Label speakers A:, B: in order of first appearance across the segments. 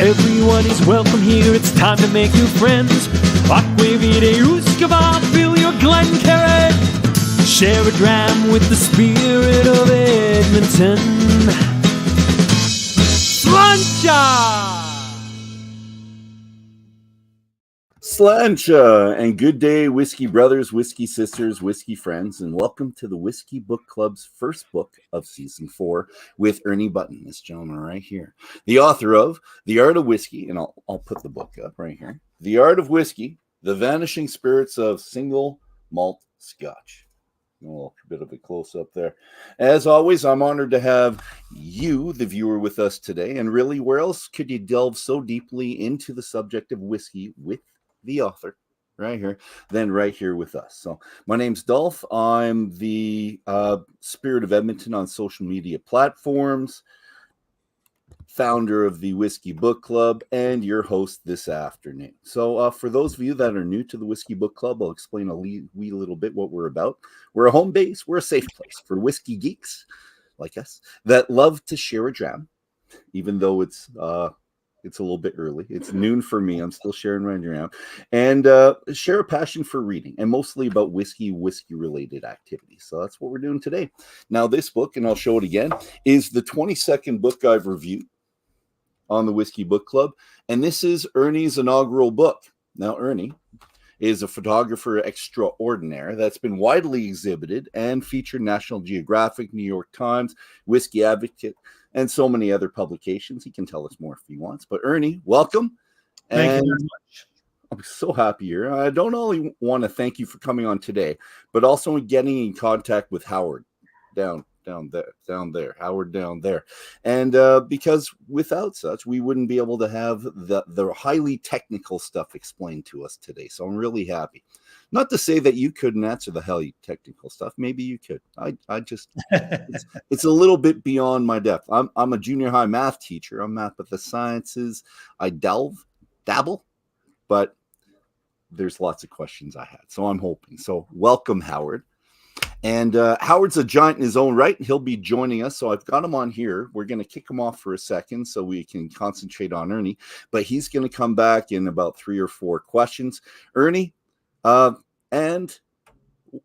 A: Everyone is welcome here, it's time to make new friends. Aquavide Uskava, fill your Glencairn. Share a dram with the spirit of Edmonton. Slancha!
B: Slancha, and good day, whiskey brothers, whiskey sisters, whiskey friends, and welcome to the Whisky Book Club's first book of season 4 with Ernie Button, this gentleman right here, the author of The Art of Whiskey, and I'll put the book up right here. The Art of Whiskey, The Vanishing Spirits of Single Malt Scotch. A little bit of a close-up there. As always, I'm honored to have you, the viewer, with us today. And really, where else could you delve so deeply into the subject of whiskey with the author right here, then right here with us. So my name's Dolph. I'm the Spirit of Edmonton on social media platforms, founder of the Whisky Book Club, and your host this afternoon. So for those of you that are new to the Whisky Book Club, I'll explain a wee little bit what we're about. We're a home base. We're a safe place for whiskey geeks like us that love to share a dram, even though it's a little bit early. It's noon for me. I'm still sharing right around. And share a passion for reading, and mostly about whiskey-related activities. So that's what we're doing today. Now, this book, and I'll show it again, is the 22nd book I've reviewed on the Whisky Book Club. And this is Ernie's inaugural book. Now, Ernie is a photographer extraordinaire that's been widely exhibited and featured National Geographic, New York Times, Whiskey Advocate, and so many other publications. He can tell us more if he wants. But Ernie, welcome.
C: Thank you very much.
B: I'm so happy here. I don't only want to thank you for coming on today, but also getting in contact with Howard down there, Howard down there. And because without such, we wouldn't be able to have the highly technical stuff explained to us today. So I'm really happy. Not to say that you couldn't answer the highly technical stuff. Maybe you could. I just, it's a little bit beyond my depth. I'm a junior high math teacher. I'm math with the sciences. I dabble, but there's lots of questions I had. So I'm hoping. So welcome, Howard. And Howard's a giant in his own right. He'll be joining us. So I've got him on here. We're going to kick him off for a second so we can concentrate on Ernie. But he's going to come back in about 3 or 4 questions. Ernie, and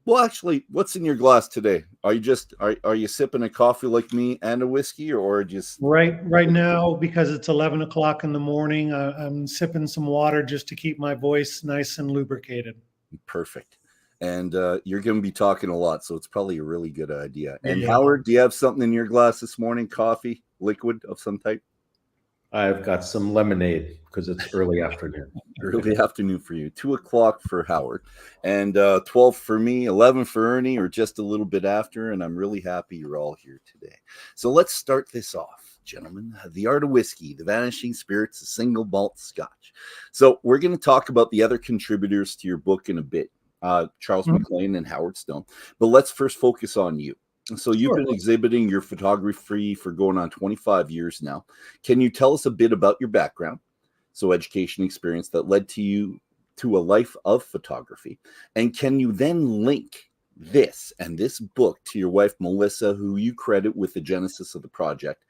B: well, actually, what's in your glass today? Are you just are you sipping a coffee like me and a whiskey, or just
C: right now, because it's 11 o'clock in the morning, I'm sipping some water just to keep my voice nice and lubricated.
B: Perfect. And you're going to be talking a lot, so it's probably a really good idea. And Howard, do you have something in your glass this morning? Coffee, liquid of some type?
D: I've got some lemonade because it's early afternoon.
B: Early afternoon for you. 2 o'clock for Howard, and 12 for me, 11 for Ernie, or just a little bit after. And I'm really happy you're all here today. So let's start this off, gentlemen. The Art of Whiskey, The Vanishing Spirits, of Single Malt Scotch. So we're going to talk about the other contributors to your book in a bit, Charles MacLean and Howard Stone. But let's first focus on you. So you've been exhibiting your photography for going on 25 years now. Can you tell us a bit about your background, so education experience that led to you to a life of photography? And can you then link this and this book to your wife, Melissa, who you credit with the genesis of the project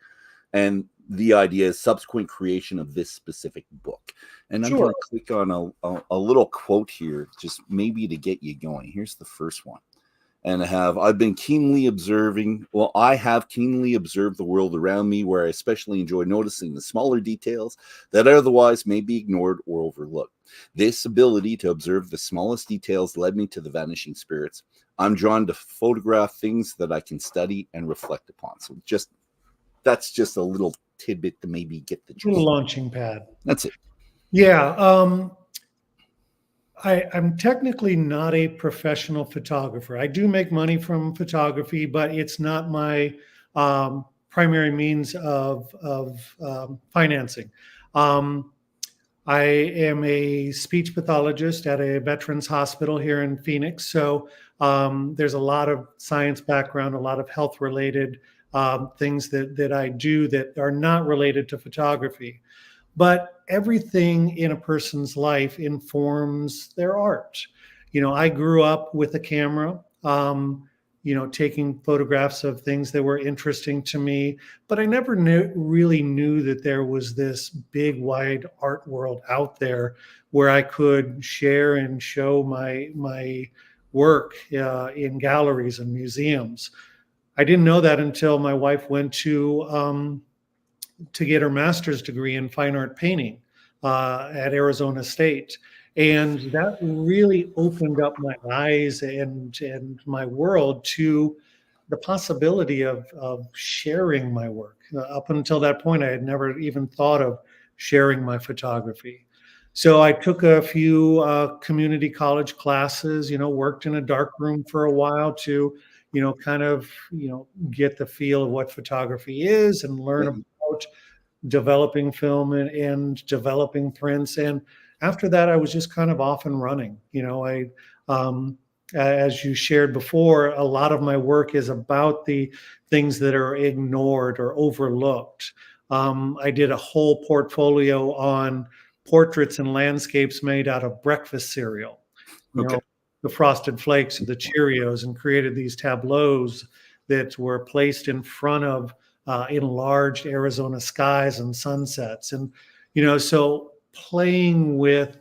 B: and the idea is subsequent creation of this specific book? And I'm going to click on a little quote here, just maybe to get you going. Here's the first one. And I have keenly observed the world around me, where I especially enjoy noticing the smaller details that otherwise may be ignored or overlooked. This ability to observe the smallest details led me to the Vanishing Spirits. I'm drawn to photograph things that I can study and reflect upon. So that's just a little tidbit to maybe get the
C: little launching pad.
B: That's it.
C: Yeah. I'm technically not a professional photographer. I do make money from photography, but it's not my primary means of financing. I am a speech pathologist at a veterans hospital here in Phoenix. So there's a lot of science background, a lot of health related things that I do that are not related to photography. But everything in a person's life informs their art. You know, I grew up with a camera. taking photographs of things that were interesting to me, but I never really knew that there was this big, wide art world out there where I could share and show my work in galleries and museums. I didn't know that until my wife went to get her master's degree in fine art painting at Arizona State. And that really opened up my eyes and my world to the possibility of sharing my work. Up until that point, I had never even thought of sharing my photography. So I took a few community college classes, worked in a dark room for a while to, kind of, get the feel of what photography is and learn about developing film and developing prints. And after that, I was just kind of off and running. As you shared before, a lot of my work is about the things that are ignored or overlooked. I did a whole portfolio on portraits and landscapes made out of breakfast cereal, the Frosted Flakes and the Cheerios, and created these tableaus that were placed in front of enlarged Arizona skies and sunsets. And, so playing with,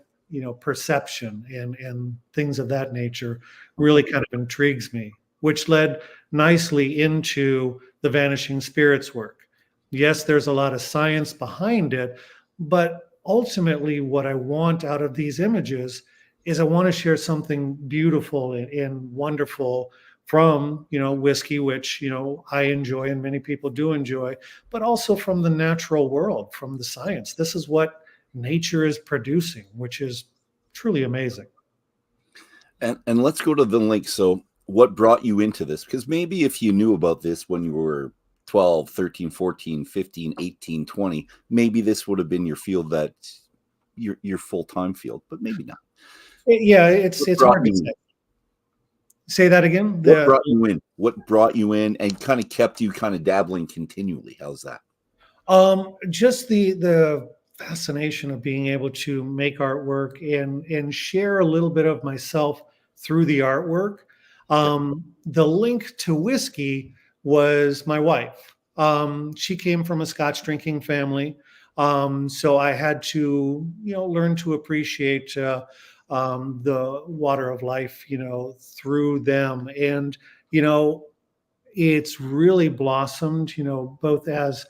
C: perception and things of that nature really kind of intrigues me, which led nicely into the Vanishing Spirits work. Yes, there's a lot of science behind it, but ultimately what I want out of these images is I want to share something beautiful and wonderful from, whiskey, which, I enjoy and many people do enjoy, but also from the natural world, from the science. This is what nature is producing, which is truly amazing.
B: And let's go to the link. So what brought you into this? Because maybe if you knew about this when you were 12, 13, 14, 15, 18, 20, maybe this would have been your field, that your full-time field, but maybe not.
C: Yeah, it's hard to say. Say that again.
B: What brought you in and kind of kept you kind of dabbling continually? How's that?
C: Just the fascination of being able to make artwork and share a little bit of myself through the artwork. The link to whiskey was my wife. She came from a Scotch drinking family. So I had to, learn to appreciate the water of life, through them. And, it's really blossomed, both as,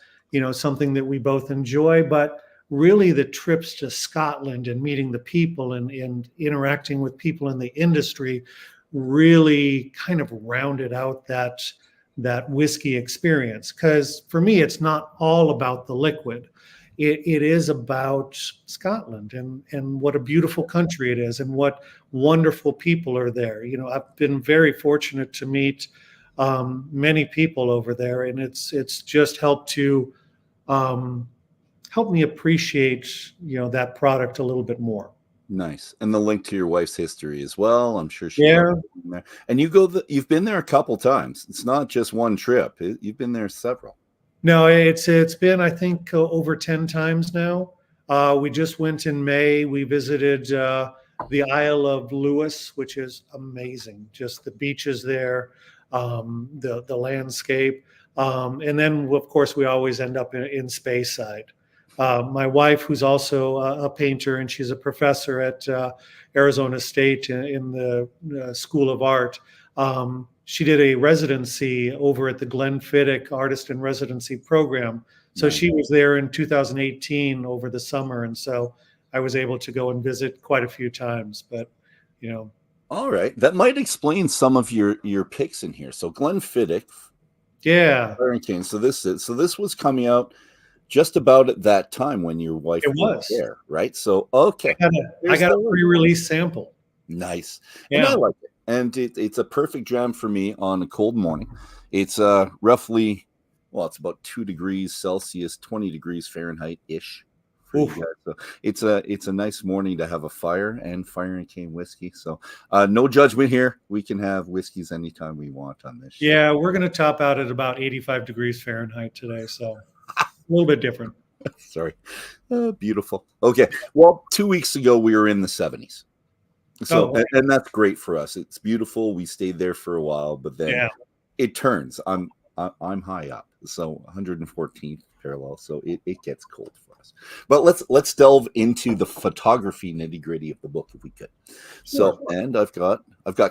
C: something that we both enjoy, but really the trips to Scotland and meeting the people and interacting with people in the industry really kind of rounded out that whiskey experience. Because for me, it's not all about the liquid. It is about Scotland and what a beautiful country it is and what wonderful people are there. I've been very fortunate to meet many people over there, and it's just helped to help me appreciate that product a little bit more.
B: Nice. And the link to your wife's history as well. I'm sure she.
C: Yeah.
B: There. And you've been there a couple times. It's not just one trip. You've been there several.
C: No, it's been, I think, over 10 times now. We just went in May. We visited the Isle of Lewis, which is amazing. Just the beaches there, the landscape. And then, of course, we always end up in Speyside. My wife, who's also a painter, and she's a professor at Arizona State in the School of Art. She did a residency over at the Glenfiddich Artist in Residency program. So she was there in 2018 over the summer. And so I was able to go and visit quite a few times, but,
B: All right. That might explain some of your picks in here. So Glenfiddich.
C: Yeah.
B: So this was coming out just about at that time when your wife was there, right? So, okay.
C: I got a pre-release sample.
B: Nice.
C: Yeah.
B: And I like it. And it's a perfect jam for me on a cold morning. It's roughly, it's about 2 degrees Celsius, 20 degrees Fahrenheit-ish. So it's a nice morning to have a fire and Fire and Cane whiskey. So no judgment here. We can have whiskeys anytime we want on this show.
C: Yeah, we're going to top out at about 85 degrees Fahrenheit today. So a little bit different.
B: Sorry. Beautiful. Okay. Well, 2 weeks ago, we were in the 70s. So, and that's great for us. It's beautiful. We stayed there for a while, but then it turns. I'm high up, so 114th parallel, so it gets cold for us. But let's delve into the photography nitty gritty of the book if we could. So, and I've got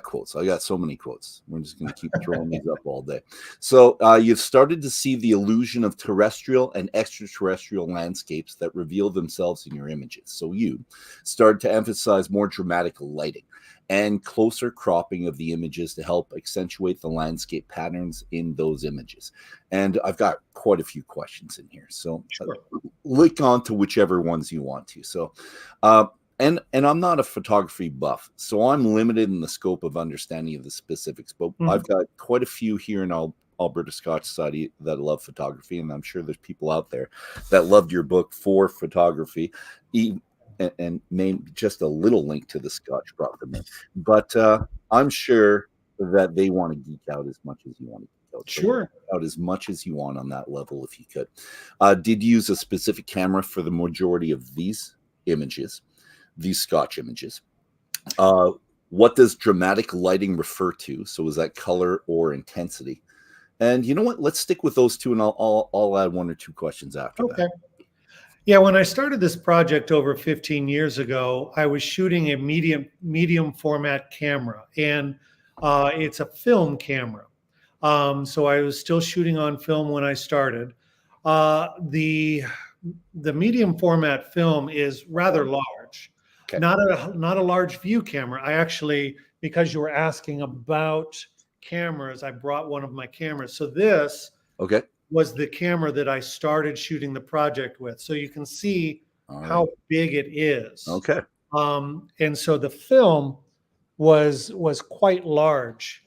B: quotes. I got so many quotes. We're just going to keep throwing these up all day. So you've started to see the illusion of terrestrial and extraterrestrial landscapes that reveal themselves in your images. So you started to emphasize more dramatic lighting and closer cropping of the images to help accentuate the landscape patterns in those images. And I've got quite a few questions in here. So look on to whichever ones you want to. So, and I'm not a photography buff, so I'm limited in the scope of understanding of the specifics, but I've got quite a few here in Alberta Scotch Society that love photography, and I'm sure there's people out there that loved your book for photography, and maybe just a little link to the Scotch brought them in. But I'm sure that they want to geek out as much as you want to geek out.
C: Sure.
B: Out as much as you want on that level if you could. Did you use a specific camera for the majority of these images, these Scotch images? What does dramatic lighting refer to? So is that color or intensity? And you know what? Let's stick with those two, and I'll add one or two questions after that.
C: Yeah, when I started this project over 15 years ago, I was shooting a medium format camera, and it's a film camera. So I was still shooting on film when I started. The medium format film is rather large, not a large view camera. I actually, because you were asking about cameras, I brought one of my cameras. So this was the camera that I started shooting the project with. So you can see how big it is. And so the film was quite large.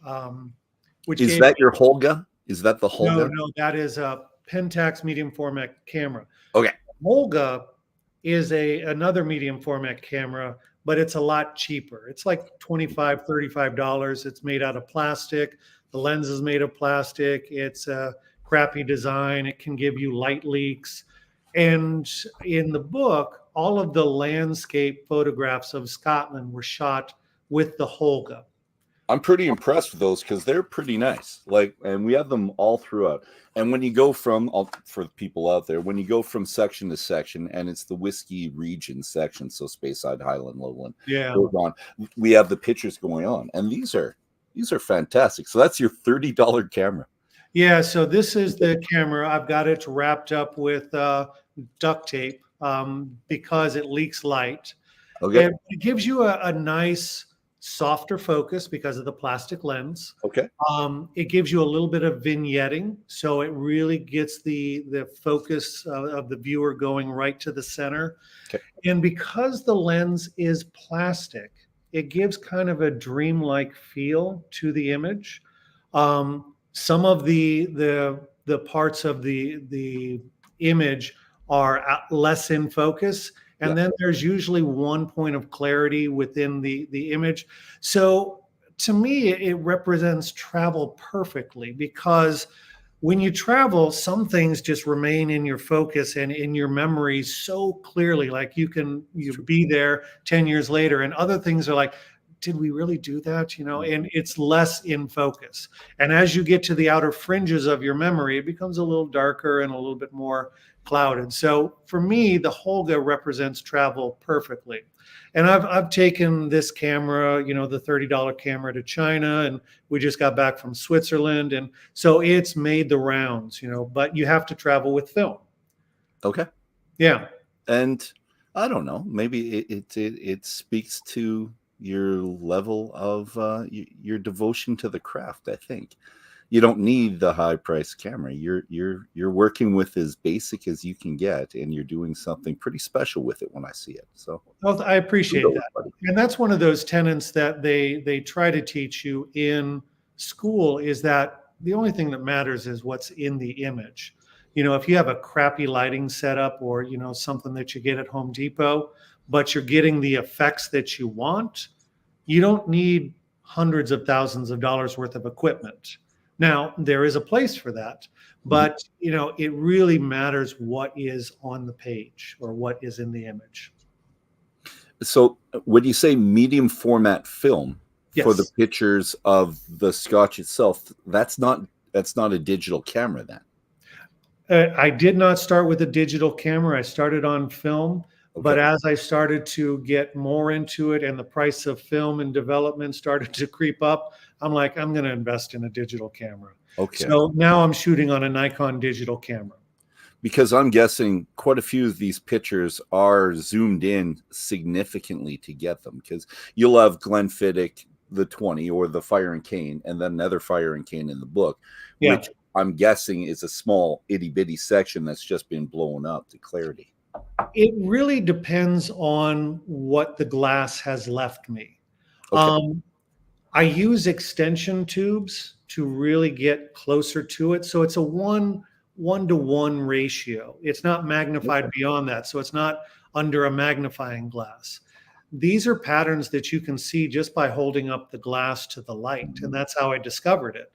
C: Which
B: is that your Holga? Is that the Holga?
C: No, that is a Pentax medium format camera.
B: Okay.
C: Holga is another medium format camera, but it's a lot cheaper. It's like $25, $35. It's made out of plastic. The lens is made of plastic. It's a crappy design. It can give you light leaks. And in the book, all of the landscape photographs of Scotland were shot with the Holga.
B: I'm pretty impressed with those because they're pretty nice. And we have them all throughout. And when you go from, for the people out there, when you go from section to section, and it's the whiskey region section, so Speyside, Highland, Lowland, we have the pictures going on, and these are fantastic. So that's your $30 camera.
C: Yeah, so this is the camera. I've got it wrapped up with duct tape because it leaks light.
B: Okay.
C: And it gives you a nice, softer focus because of the plastic lens.
B: Okay.
C: It gives you a little bit of vignetting, so it really gets the focus of the viewer going right to the center.
B: Okay.
C: And because the lens is plastic, it gives kind of a dreamlike feel to the image. Some of the parts of the image are less in focus, and then there's usually one point of clarity within the image. So to me, it represents travel perfectly, because when you travel, some things just remain in your focus and in your memory so clearly, like you be there 10 years later, and other things are like, did we really do that? And it's less in focus. And as you get to the outer fringes of your memory, it becomes a little darker and a little bit more clouded. So for me, the Holga represents travel perfectly. And I've taken this camera, the $30 camera, to China, and we just got back from Switzerland. And so it's made the rounds, but you have to travel with film.
B: Okay.
C: Yeah.
B: And I don't know, maybe it speaks to your level of your devotion to the craft. I think you don't need the high price camera. You're working with as basic as you can get, and you're doing something pretty special with it when I see it. So
C: I appreciate that. And that's one of those tenets that they try to teach you in school, is that the only thing that matters is what's in the image. If you have a crappy lighting setup, or something that you get at Home Depot, but you're getting the effects that you want, you don't need hundreds of thousands of dollars worth of equipment. Now, there is a place for that, but it really matters what is on the page or what is in the image.
B: So when you say medium format film, for the
C: Yes.
B: pictures of the Scotch itself. That's not a digital camera then.
C: I did not start with a digital camera. I started on film, but
B: Okay.
C: as I started to get more into it and the price of film and development started to creep up, I'm like, I'm going to invest in a digital camera.
B: Okay.
C: So now I'm shooting on a Nikon digital camera.
B: Because I'm guessing quite a few of these pictures are zoomed in significantly to get them. Because you'll have Glenfiddich the 20 or the Fire and Cane, and then another Fire and Cane in the book,
C: Yeah.
B: which I'm guessing is a small itty bitty section that's just been blown up to clarity.
C: It really depends on what the glass has left me.
B: Okay.
C: I use extension tubes to really get closer to it. So it's a one to one ratio. It's not magnified beyond that. So it's not under a magnifying glass. These are patterns that you can see just by holding up the glass to the light. And that's how I discovered it.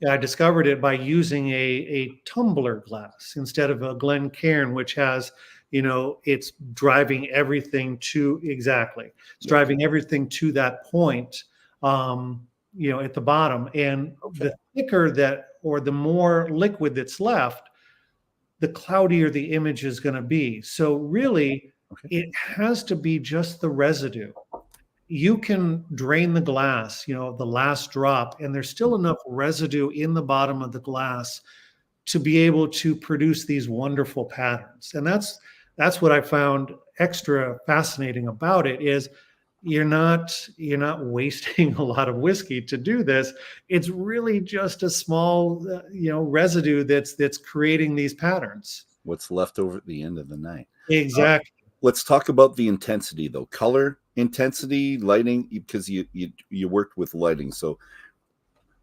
C: I discovered it by using a tumbler glass instead of a Glencairn, which has, it's driving everything to driving everything to that point, at the bottom. And the thicker or the more liquid that's left, the cloudier the image is going to be. So really, it has to be just the residue. You can drain the glass, the last drop, and there's still enough residue in the bottom of the glass to be able to produce these wonderful patterns. And that's what I found extra fascinating about it is you're not wasting a lot of whiskey to do this. It's really just a small, residue that's creating these patterns.
B: What's left over at the end of the night.
C: Exactly.
B: Let's talk about the intensity, though. Color, intensity, lighting, because you worked with lighting. So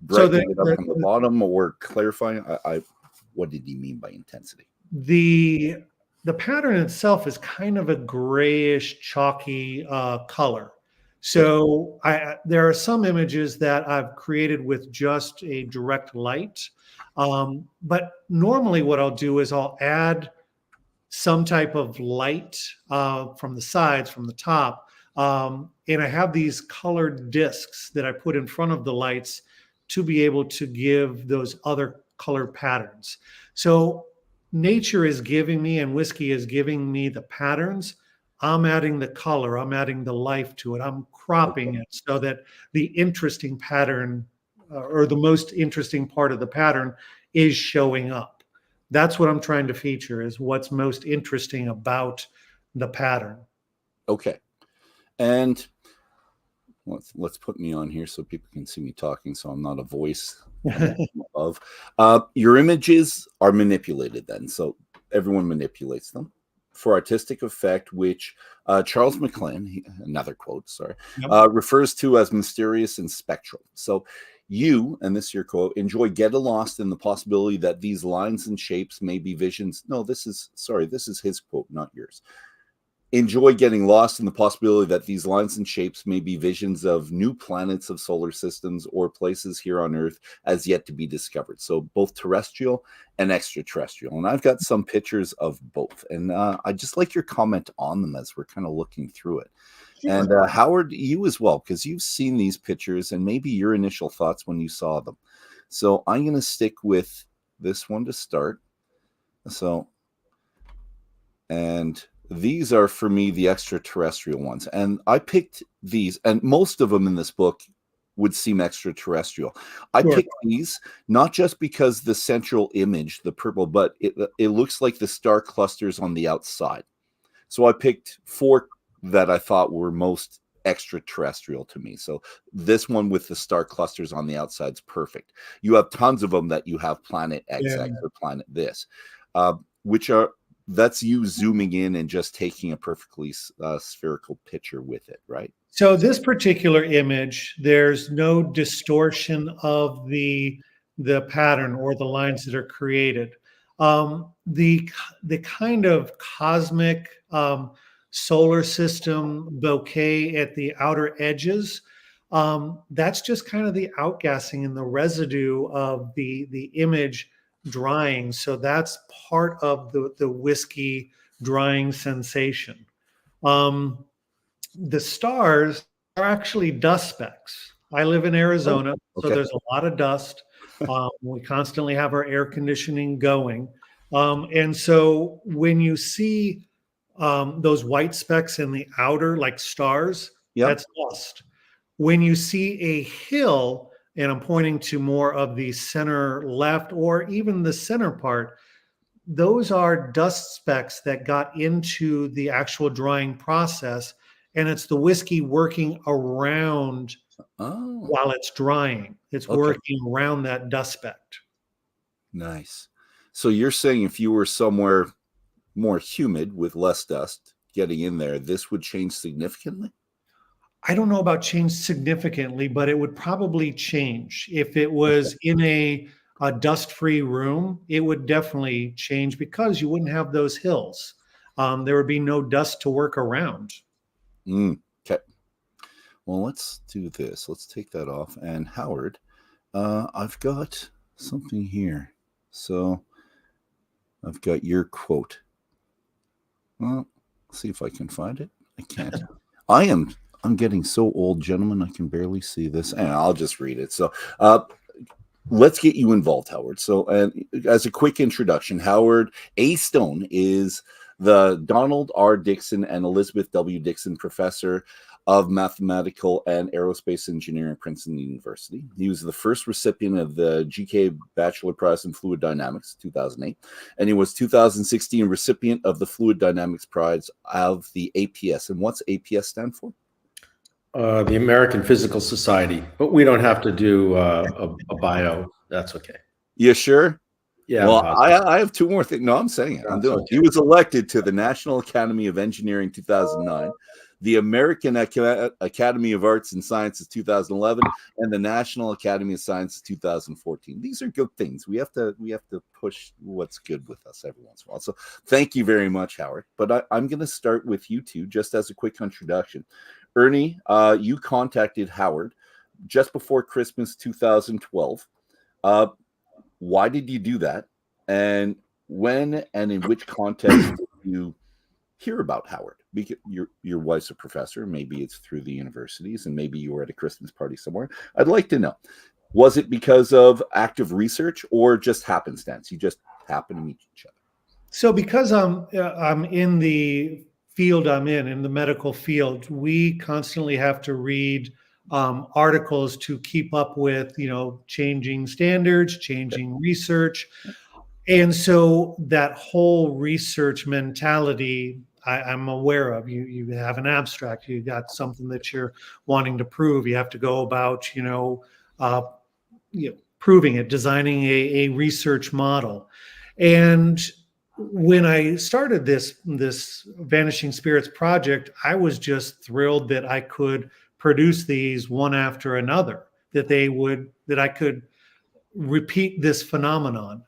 B: brightening it up on the bottom or clarifying. What did he mean by intensity?
C: The pattern itself is kind of a grayish, chalky color. So there are some images that I've created with just a direct light. But normally what I'll do is I'll add some type of light from the sides, from the top. And I have these colored discs that I put in front of the lights to be able to give those other color patterns. So nature is giving me and whiskey is giving me the patterns. I'm adding the color, I'm adding the life to it. I'm cropping it so that the interesting pattern or the most interesting part of the pattern is showing up. That's what I'm trying to feature is what's most interesting about the pattern.
B: Okay. And let's put me on here so people can see me talking so I'm not a voice of. Your images are manipulated then. So everyone manipulates them for artistic effect, which Charles MacLean, another quote, refers to as mysterious and spectral. So you, and this is your quote, enjoy getting lost in the possibility that these lines and shapes may be visions. No, this is his quote, not yours. Enjoy getting lost in the possibility that these lines and shapes may be visions of new planets of solar systems or places here on Earth as yet to be discovered. So both terrestrial and extraterrestrial. And I've got some pictures of both. And I just like your comment on them as we're kind of looking through it. And Howard, you as well, because you've seen these pictures and maybe your initial thoughts when you saw them. So I'm going to stick with this one to start. So, and these are for me the extraterrestrial ones. And I picked these, and most of them in this book would seem extraterrestrial. I picked these not just because the central image, the purple, but it looks like the star clusters on the outside. So I picked 4 that I thought were most extraterrestrial to me. So this one with the star clusters on the outside is perfect. You have tons of them that you have planet XX or planet this, that's you zooming in and just taking a perfectly spherical picture with it, right?
C: So this particular image, there's no distortion of the pattern or the lines that are created. The kind of cosmic solar system bouquet at the outer edges, that's just kind of the outgassing and the residue of the image drying. So that's part of the whiskey drying sensation. The stars are actually dust specks. I live in Arizona, so
B: okay.
C: there's a lot of dust. We constantly have our air conditioning going. And so when you see those white specks in the outer, like stars,
B: Yep.
C: that's dust. When you see a hill, and I'm pointing to more of the center left or even the center part, those are dust specks that got into the actual drying process. And it's the whiskey working around
B: Oh,
C: while it's drying. It's
B: okay.
C: working around that dust speck.
B: Nice. So you're saying if you were somewhere more humid with less dust getting in there, this would change significantly?
C: I don't know about change significantly, but it would probably change. If it was in a dust-free room, it would definitely change because you wouldn't have those hills. There would be no dust to work around.
B: Okay. Well, let's do this. Let's take that off. And Howard, I've got something here. So I've got your quote. Well, let's see if I can find it. I can't. I'm getting so old, gentlemen, I can barely see this. And I'll just read it. So let's get you involved, Howard. So as a quick introduction, Howard A. Stone is the Donald R. Dixon and Elizabeth W. Dixon Professor of Mathematical and Aerospace Engineering at Princeton University. He was the first recipient of the GK Bachelor Prize in Fluid Dynamics, 2008, and he was 2016 recipient of the Fluid Dynamics Prize of the APS. And what's APS stand for?
D: The American Physical Society, but we don't have to do a bio. That's okay.
B: You sure?
D: Yeah.
B: Well, I have two more things. No, I'm saying it. I'm doing it. He was elected to the National Academy of Engineering 2009, the American Academy of Arts and Sciences 2011, and the National Academy of Sciences 2014. These are good things. We have to push what's good with us every once in a while. So thank you very much, Howard. But I'm going to start with you two, just as a quick introduction. Ernie, you contacted Howard just before Christmas 2012. Why did you do that? And when and in which context did you hear about Howard? Because your wife's a professor. Maybe it's through the universities, and maybe you were at a Christmas party somewhere. I'd like to know. Was it because of active research or just happenstance? You just happened to meet each other.
C: So because I'm in the field I'm in the medical field, we constantly have to read articles to keep up with, changing standards, changing research. And so that whole research mentality, I'm aware of. You have an abstract, you got something that you're wanting to prove. You have to go about, proving it, designing a research model. And when I started this Vanishing Spirits project, I was just thrilled that I could produce these one after another, that I could repeat this phenomenon.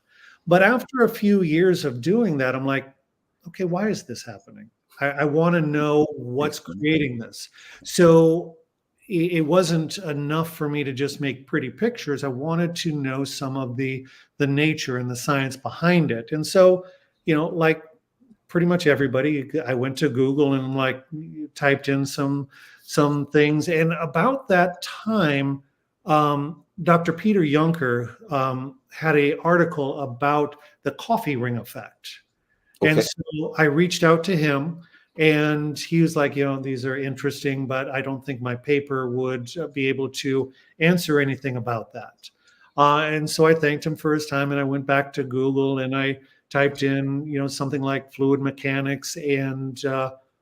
C: But after a few years of doing that, I'm like, okay, why is this happening? I want to know what's creating this. So it wasn't enough for me to just make pretty pictures. I wanted to know some of the nature and the science behind it. And so, like pretty much everybody, I went to Google and typed in some things. And about that time, Dr. Peter Juncker had an article about the coffee ring effect. Okay. And so I reached out to him, and he was like, these are interesting, but I don't think my paper would be able to answer anything about that. And so I thanked him for his time, and I went back to Google and I typed in, something like fluid mechanics and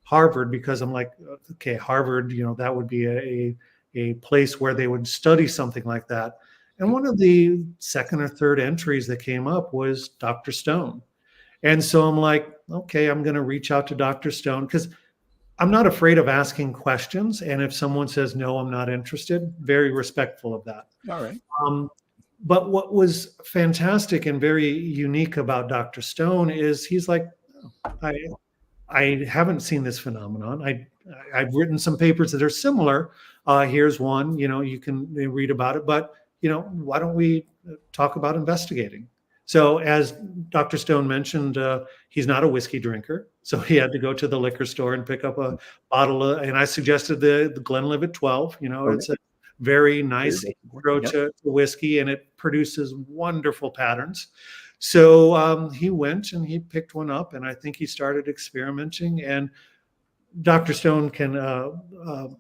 C: Harvard, because I'm like, okay, Harvard, that would be a place where they would study something like that. And one of the second or third entries that came up was Dr. Stone. And so I'm like, okay, I'm going to reach out to Dr. Stone, because I'm not afraid of asking questions. And if someone says, no, I'm not interested, very respectful of that.
B: All right.
C: But what was fantastic and very unique about Dr. Stone is he's like, I haven't seen this phenomenon. I've written some papers that are similar. Here's one, you can read about it, but why don't we talk about investigating? So as Dr. Stone mentioned, he's not a whiskey drinker. So he had to go to the liquor store and pick up a bottle of, and I suggested the Glenlivet 12. It's a very nice intro to whiskey, and it produces wonderful patterns. So he went and he picked one up, and I think he started experimenting. And Dr. Stone can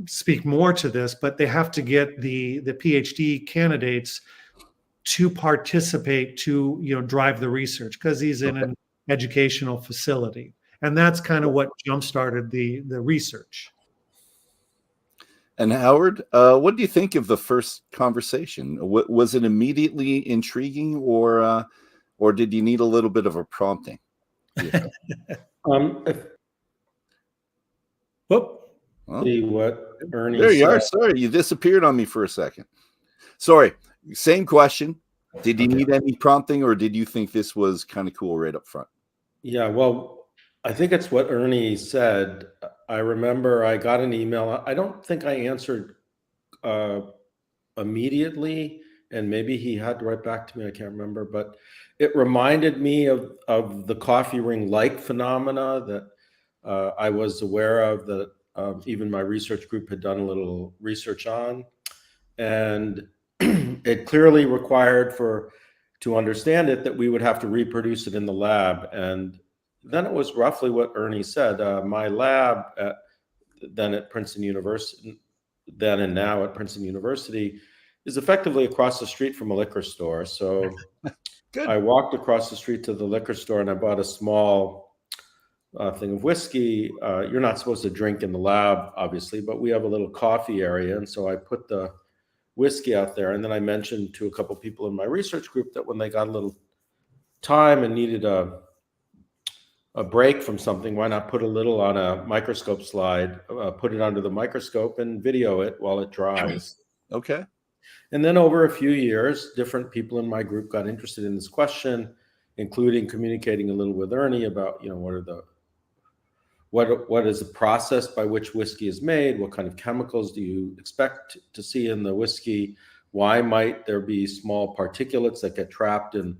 C: speak more to this, but they have to get the PhD candidates to participate, to drive the research, because he's in an educational facility, and that's kind of what jump-started the research.
B: And Howard, what do you think of the first conversation? Was it immediately intriguing, or did you need a little bit of a prompting?
D: See what Ernie
B: there you
D: said.
B: are. Sorry, you disappeared on me for a second. Sorry. Same question. Did you need any prompting, or did you think this was kind of cool right up front?
D: Yeah, well, I think it's what Ernie said. I remember I got an email. I don't think I answered immediately, and maybe he had to write back to me. I can't remember, but it reminded me of the coffee ring-like phenomena that I was aware of, that even my research group had done a little research on. And it clearly required, to understand it, that we would have to reproduce it in the lab. And then it was roughly what Ernie said. My lab then at Princeton University, then and now at Princeton University, is effectively across the street from a liquor store. So I walked across the street to the liquor store and I bought a small thing of whiskey. You're not supposed to drink in the lab, obviously, but we have a little coffee area. And so I put the whiskey out there. And then I mentioned to a couple people in my research group that when they got a little time and needed a break from something, why not put a little on a microscope slide, put it under the microscope and video it while it dries.
B: Okay.
D: And then over a few years, different people in my group got interested in this question, including communicating a little with Ernie about, what is the process by which whiskey is made? What kind of chemicals do you expect to see in the whiskey? Why might there be small particulates that get trapped in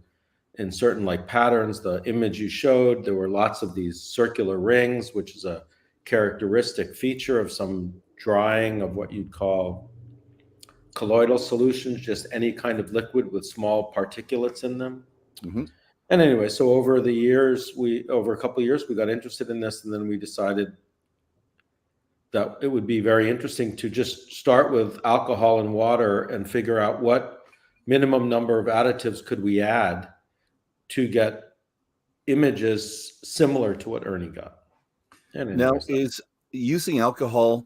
D: certain patterns? The image you showed, there were lots of these circular rings, which is a characteristic feature of some drying of what you'd call colloidal solutions, just any kind of liquid with small particulates in them. Mm-hmm. And anyway, so over a couple of years, we got interested in this, and then we decided that it would be very interesting to just start with alcohol and water and figure out what minimum number of additives could we add to get images similar to what Ernie got.
B: Now, is using alcohol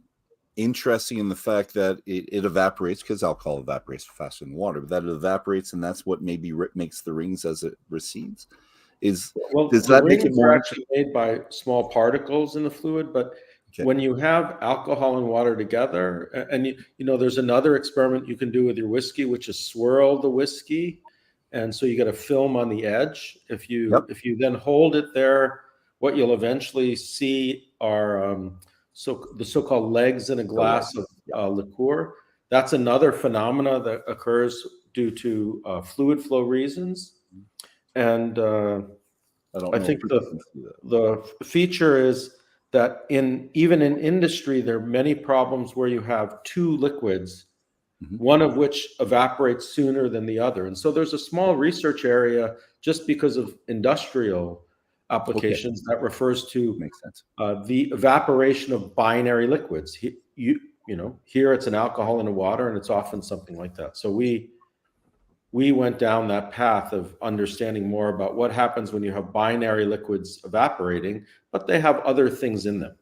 B: interesting in the fact that it evaporates, because alcohol evaporates faster than water, but that it evaporates, and that's what maybe makes the rings as it recedes? Does that make it more
D: actually made by small particles in the fluid? But when you have alcohol and water together, and there's another experiment you can do with your whiskey, which is swirl the whiskey, and so you get a film on the edge. If you then hold it there, what you'll eventually see are the so-called legs in a glass of liqueur. That's another phenomena that occurs due to fluid flow reasons. And I think the feature is that even in industry, there are many problems where you have two liquids, one of which evaporates sooner than the other. And so there's a small research area just because of industrial applications that refers to the evaporation of binary liquids. Here it's an alcohol and a water, and it's often something like that. So we went down that path of understanding more about what happens when you have binary liquids evaporating, but they have other things in them,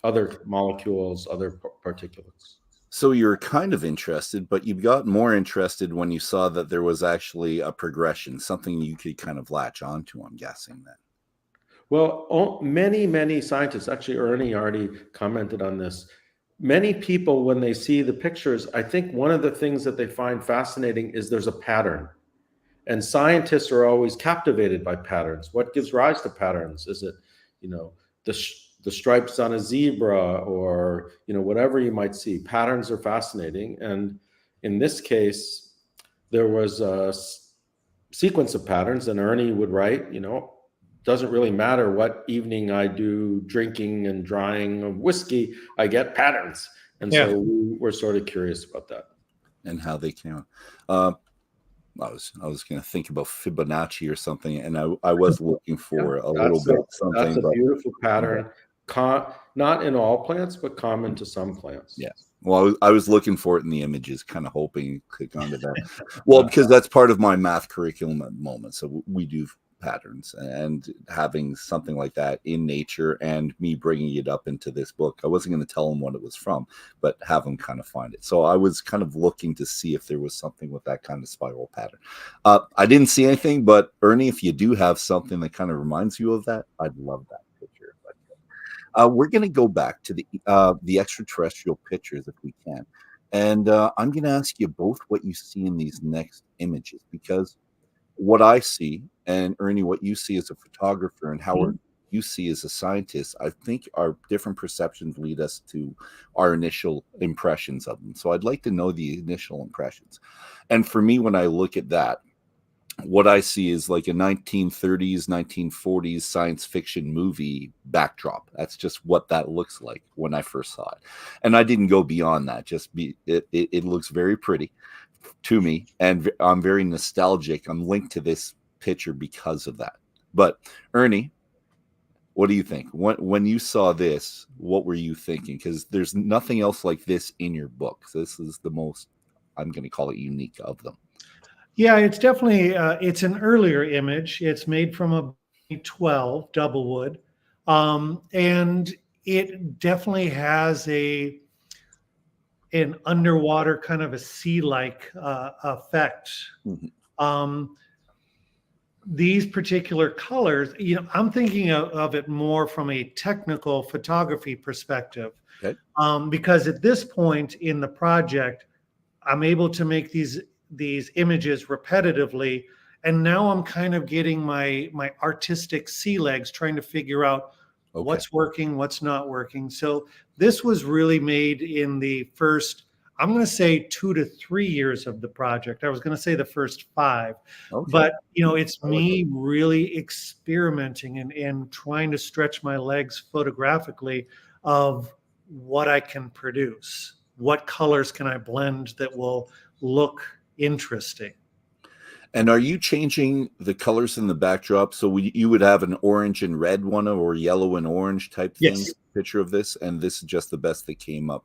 D: other molecules, other particulates.
B: So you're kind of interested, but you got more interested when you saw that there was actually a progression, something you could kind of latch onto, I'm guessing then.
D: Well, many scientists, actually Ernie already commented on this, many people, when they see the pictures, I think one of the things that they find fascinating is there's a pattern. And scientists are always captivated by patterns. What gives rise to patterns? Is it, the stripes on a zebra, or whatever you might see? Patterns are fascinating. And in this case, there was sequence of patterns. And Ernie would write, doesn't really matter what evening I do drinking and drying of whiskey, I get patterns. And so we're sort of curious about that.
B: And how they came I was going to think about Fibonacci or something, and I was looking for a little bit something.
D: That's a beautiful pattern. Not in all plants, but common to some plants.
B: Yeah. Well, I was looking for it in the images, kind of hoping you click onto that. Well, because that's part of my math curriculum at the moment. So we do patterns, and having something like that in nature and me bringing it up into this book, I wasn't going to tell them what it was from, but have them kind of find it. So I was kind of looking to see if there was something with that kind of spiral pattern. I didn't see anything, but Ernie, if you do have something that kind of reminds you of that, I'd love that picture. But we're going to go back to the extraterrestrial pictures if we can, and I'm going to ask you both what you see in these next images, because what I see, and Ernie, what you see as a photographer, and Howard, you see as a scientist, I think our different perceptions lead us to our initial impressions of them. So I'd like to know the initial impressions. And for me, when I look at that, what I see is like a 1930s, 1940s science fiction movie backdrop. That's just what that looks like when I first saw it. And I didn't go beyond that. It looks very pretty to me, and I'm very nostalgic. I'm linked to this picture because of that. But Ernie, what do you think when you saw this? What were you thinking? Because there's nothing else like this in your book. This is the most, I'm going to call it, unique of them.
C: Yeah, it's definitely it's an earlier image. It's made from a 12 Doublewood, and it definitely has an underwater kind of a sea-like effect. These particular colors, I'm thinking of it more from a technical photography perspective.
B: Okay.
C: Because at this point in the project, I'm able to make these images repetitively, and now I'm kind of getting my artistic sea legs, trying to figure out what's working, what's not working. So this was really made in the first, I'm going to say 2 to 3 years of the project. I was going to say the first 5, but it's me really experimenting and trying to stretch my legs photographically of what I can produce. What colors can I blend that will look interesting?
B: And are you changing the colors in the backdrop? So you would have an orange and red one, or yellow and orange type thing, picture of this, and this is just the best that came up.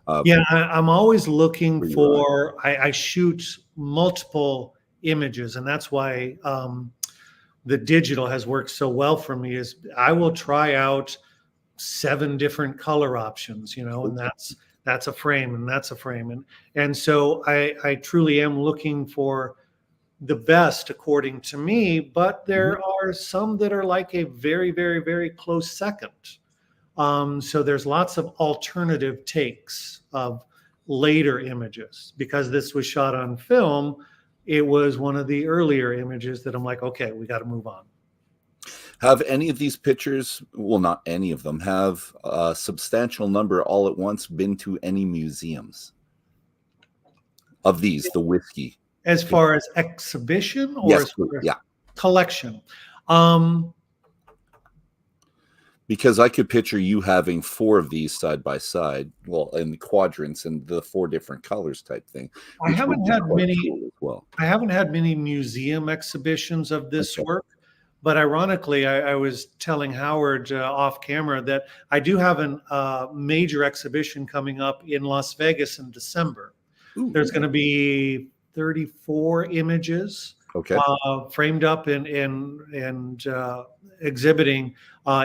C: I'm always looking for, I shoot multiple images, and that's why the digital has worked so well for me, is I will try out 7 different color options, and that's a frame, and that's a frame. And so I truly am looking for the best according to me, but there are some that are like a very, very, very close second. So there's lots of alternative takes of later images. Because this was shot on film, it was one of the earlier images that I'm like, okay, we got to move on.
B: Have any of these pictures, well, not any of them, have a substantial number all at once been to any museums of these, the whiskey?
C: As far as exhibition or as far as collection?
B: Because I could picture you having 4 of these side by side, well, in the quadrants and the 4 different colors type thing.
C: I haven't had many. Cool I haven't had many museum exhibitions of this work, but ironically, I was telling Howard off camera that I do have a major exhibition coming up in Las Vegas in December. There's going to be 34 images framed up and exhibiting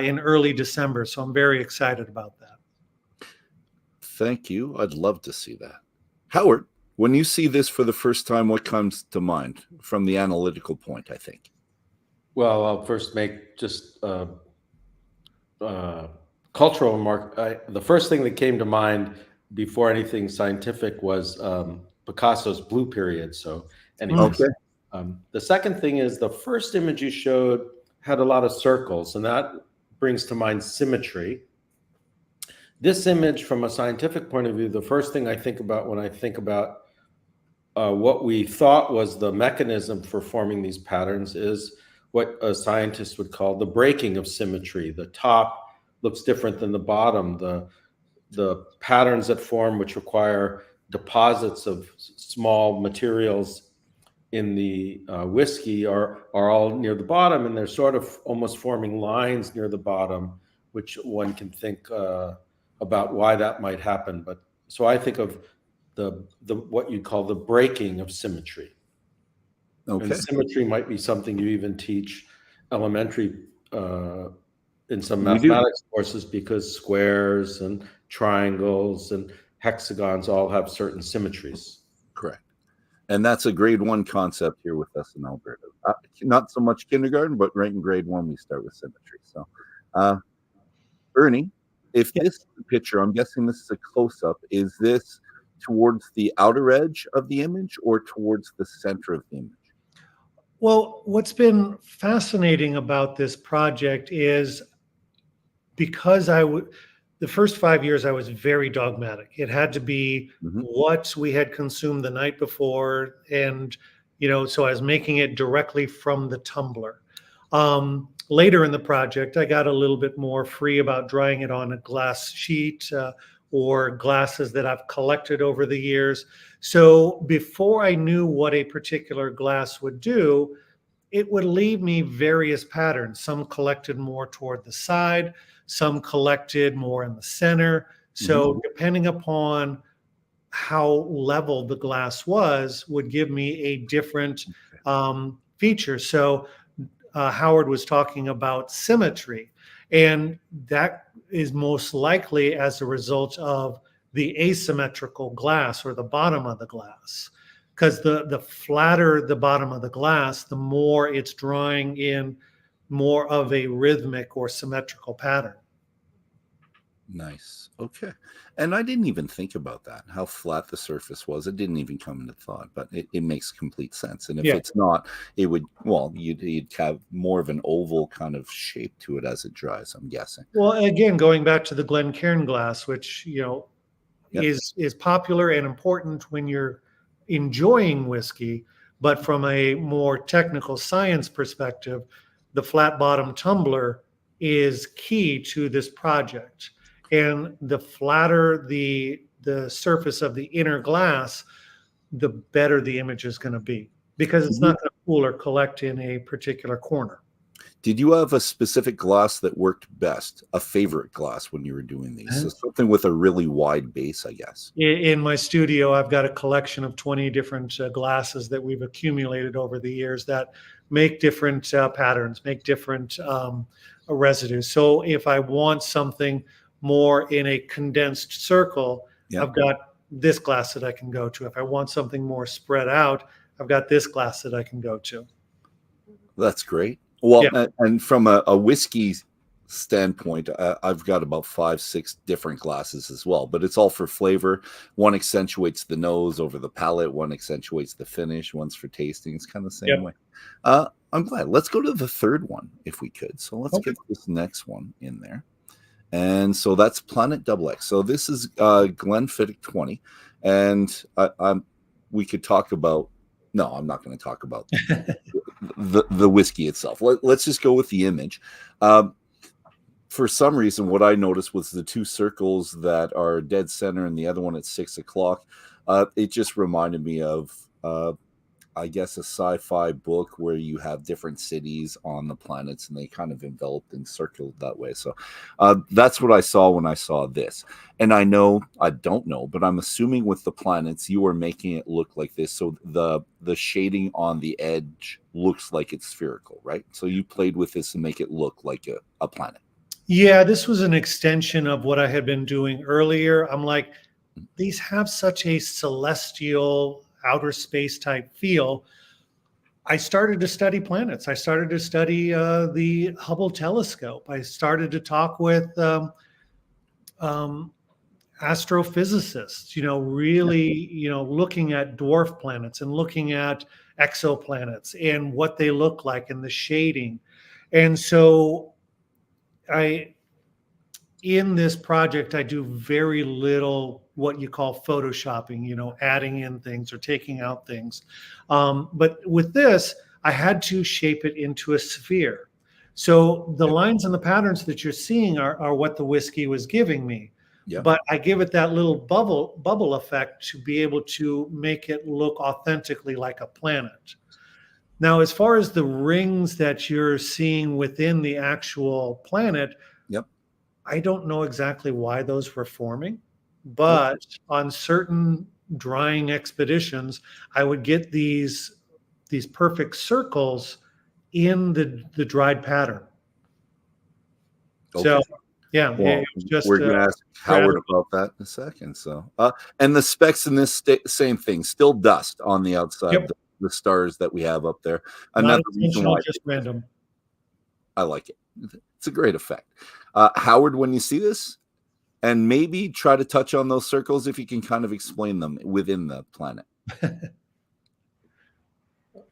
C: in early December. So I'm very excited about that.
B: Thank you. I'd love to see that. Howard, when you see this for the first time, what comes to mind from the analytical point, I think?
D: Well, I'll first make just a cultural remark. The first thing that came to mind before anything scientific was Picasso's blue period. So anyway, the second thing is the first image you showed had a lot of circles, and that brings to mind symmetry. This image, from a scientific point of view, the first thing I think about when I think about what we thought was the mechanism for forming these patterns is what a scientist would call the breaking of symmetry. The top looks different than the bottom. The patterns that form, which require deposits of small materials in the whiskey, are all near the bottom, and they're sort of almost forming lines near the bottom, which one can think about why that might happen. But so I think of the what you call the breaking of symmetry.
B: Okay.
D: And symmetry might be something you even teach elementary in some mathematics courses, because squares and triangles and hexagons all have certain symmetries.
B: Correct. And that's a grade 1 concept here with us in Alberta. Not so much kindergarten, but right in grade 1, we start with symmetry. So, Ernie, if this picture, I'm guessing this is a close-up, is this towards the outer edge of the image or towards the center of the image?
C: Well, what's been fascinating about this project is because the first 5 years I was very dogmatic. It had to be what we had consumed the night before, and so I was making it directly from the tumbler. Later in the project, I got a little bit more free about drying it on a glass sheet or glasses that I've collected over the years. So before I knew what a particular glass would do, it would leave me various patterns. Some collected more toward the side, some collected more in the center. So depending upon how level the glass was, would give me a different feature. So Howard was talking about symmetry, and that is most likely as a result of the asymmetrical glass or the bottom of the glass. Because the flatter the bottom of the glass, the more it's drawing in more of a rhythmic or symmetrical pattern.
B: Nice. Okay. And I didn't even think about that, how flat the surface was. It didn't even come into thought, but it makes complete sense. And if it's not, it would, well, you'd have more of an oval kind of shape to it as it dries, I'm guessing.
C: Well, again, going back to the Glencairn glass, which, is popular and important when you're enjoying whiskey, but from a more technical science perspective, the flat bottom tumbler is key to this project. And the flatter the surface of the inner glass, the better the image is going to be, because it's not going to pool or collect in a particular corner.
B: Did you have a specific glass that worked best, a favorite glass when you were doing these? So something with a really wide base, I guess.
C: In my studio, I've got a collection of 20 different glasses that we've accumulated over the years that make different patterns, make different residues. So if I want something more in a condensed circle, I've got this glass that I can go to. If I want something more spread out, I've got this glass that I can go to.
B: That's great. Well, and from a whiskey standpoint, I've got about 5-6 different glasses as well, but it's all for flavor. One accentuates the nose over the palate, one accentuates the finish, one's for tasting. It's kind of the same way. I'm glad. Let's go to the third one if we could. So let's get this next one in there. And so that's Planet XX. So this is Glenfiddich 20. And we could talk about, no, I'm not going to talk about the whiskey itself. Let's just go with the image. For some reason, what I noticed was the two circles that are dead center and the other one at 6 o'clock. It just reminded me of, I guess, a sci-fi book where you have different cities on the planets and they kind of enveloped and circled that way. So that's what I saw when I saw this. And I don't know, but I'm assuming with the planets, you are making it look like this. So the shading on the edge looks like it's spherical, right? So you played with this and make it look like a planet.
C: Yeah, this was an extension of what I had been doing earlier. I'm like, these have such a celestial outer space type feel. I started to study planets. I started to study the Hubble telescope. I started to talk with astrophysicists, really, looking at dwarf planets and looking at exoplanets and what they look like and the shading. And so I in this project, I do very little what you call photoshopping, adding in things or taking out things. But with this, I had to shape it into a sphere. So the lines and the patterns that you're seeing are what the whiskey was giving me.
B: Yeah.
C: But I give it that little bubble effect to be able to make it look authentically like a planet. Now, as far as the rings that you're seeing within the actual planet,
B: Yep.
C: I don't know exactly why those were forming, but on certain drying expeditions, I would get these perfect circles in the dried pattern.
B: Okay.
C: So, yeah,
B: well,
C: it was just
B: we're going to ask Howard about that in a second. So, and the specs in this same thing, still dust on the outside,
C: Yep.
B: the stars that we have up there.
C: Not
B: Another reason
C: intentional,
B: why
C: just random.
B: I like it. It's a great effect. Howard, when you see this, and maybe try to touch on those circles if you can kind of explain them within the planet.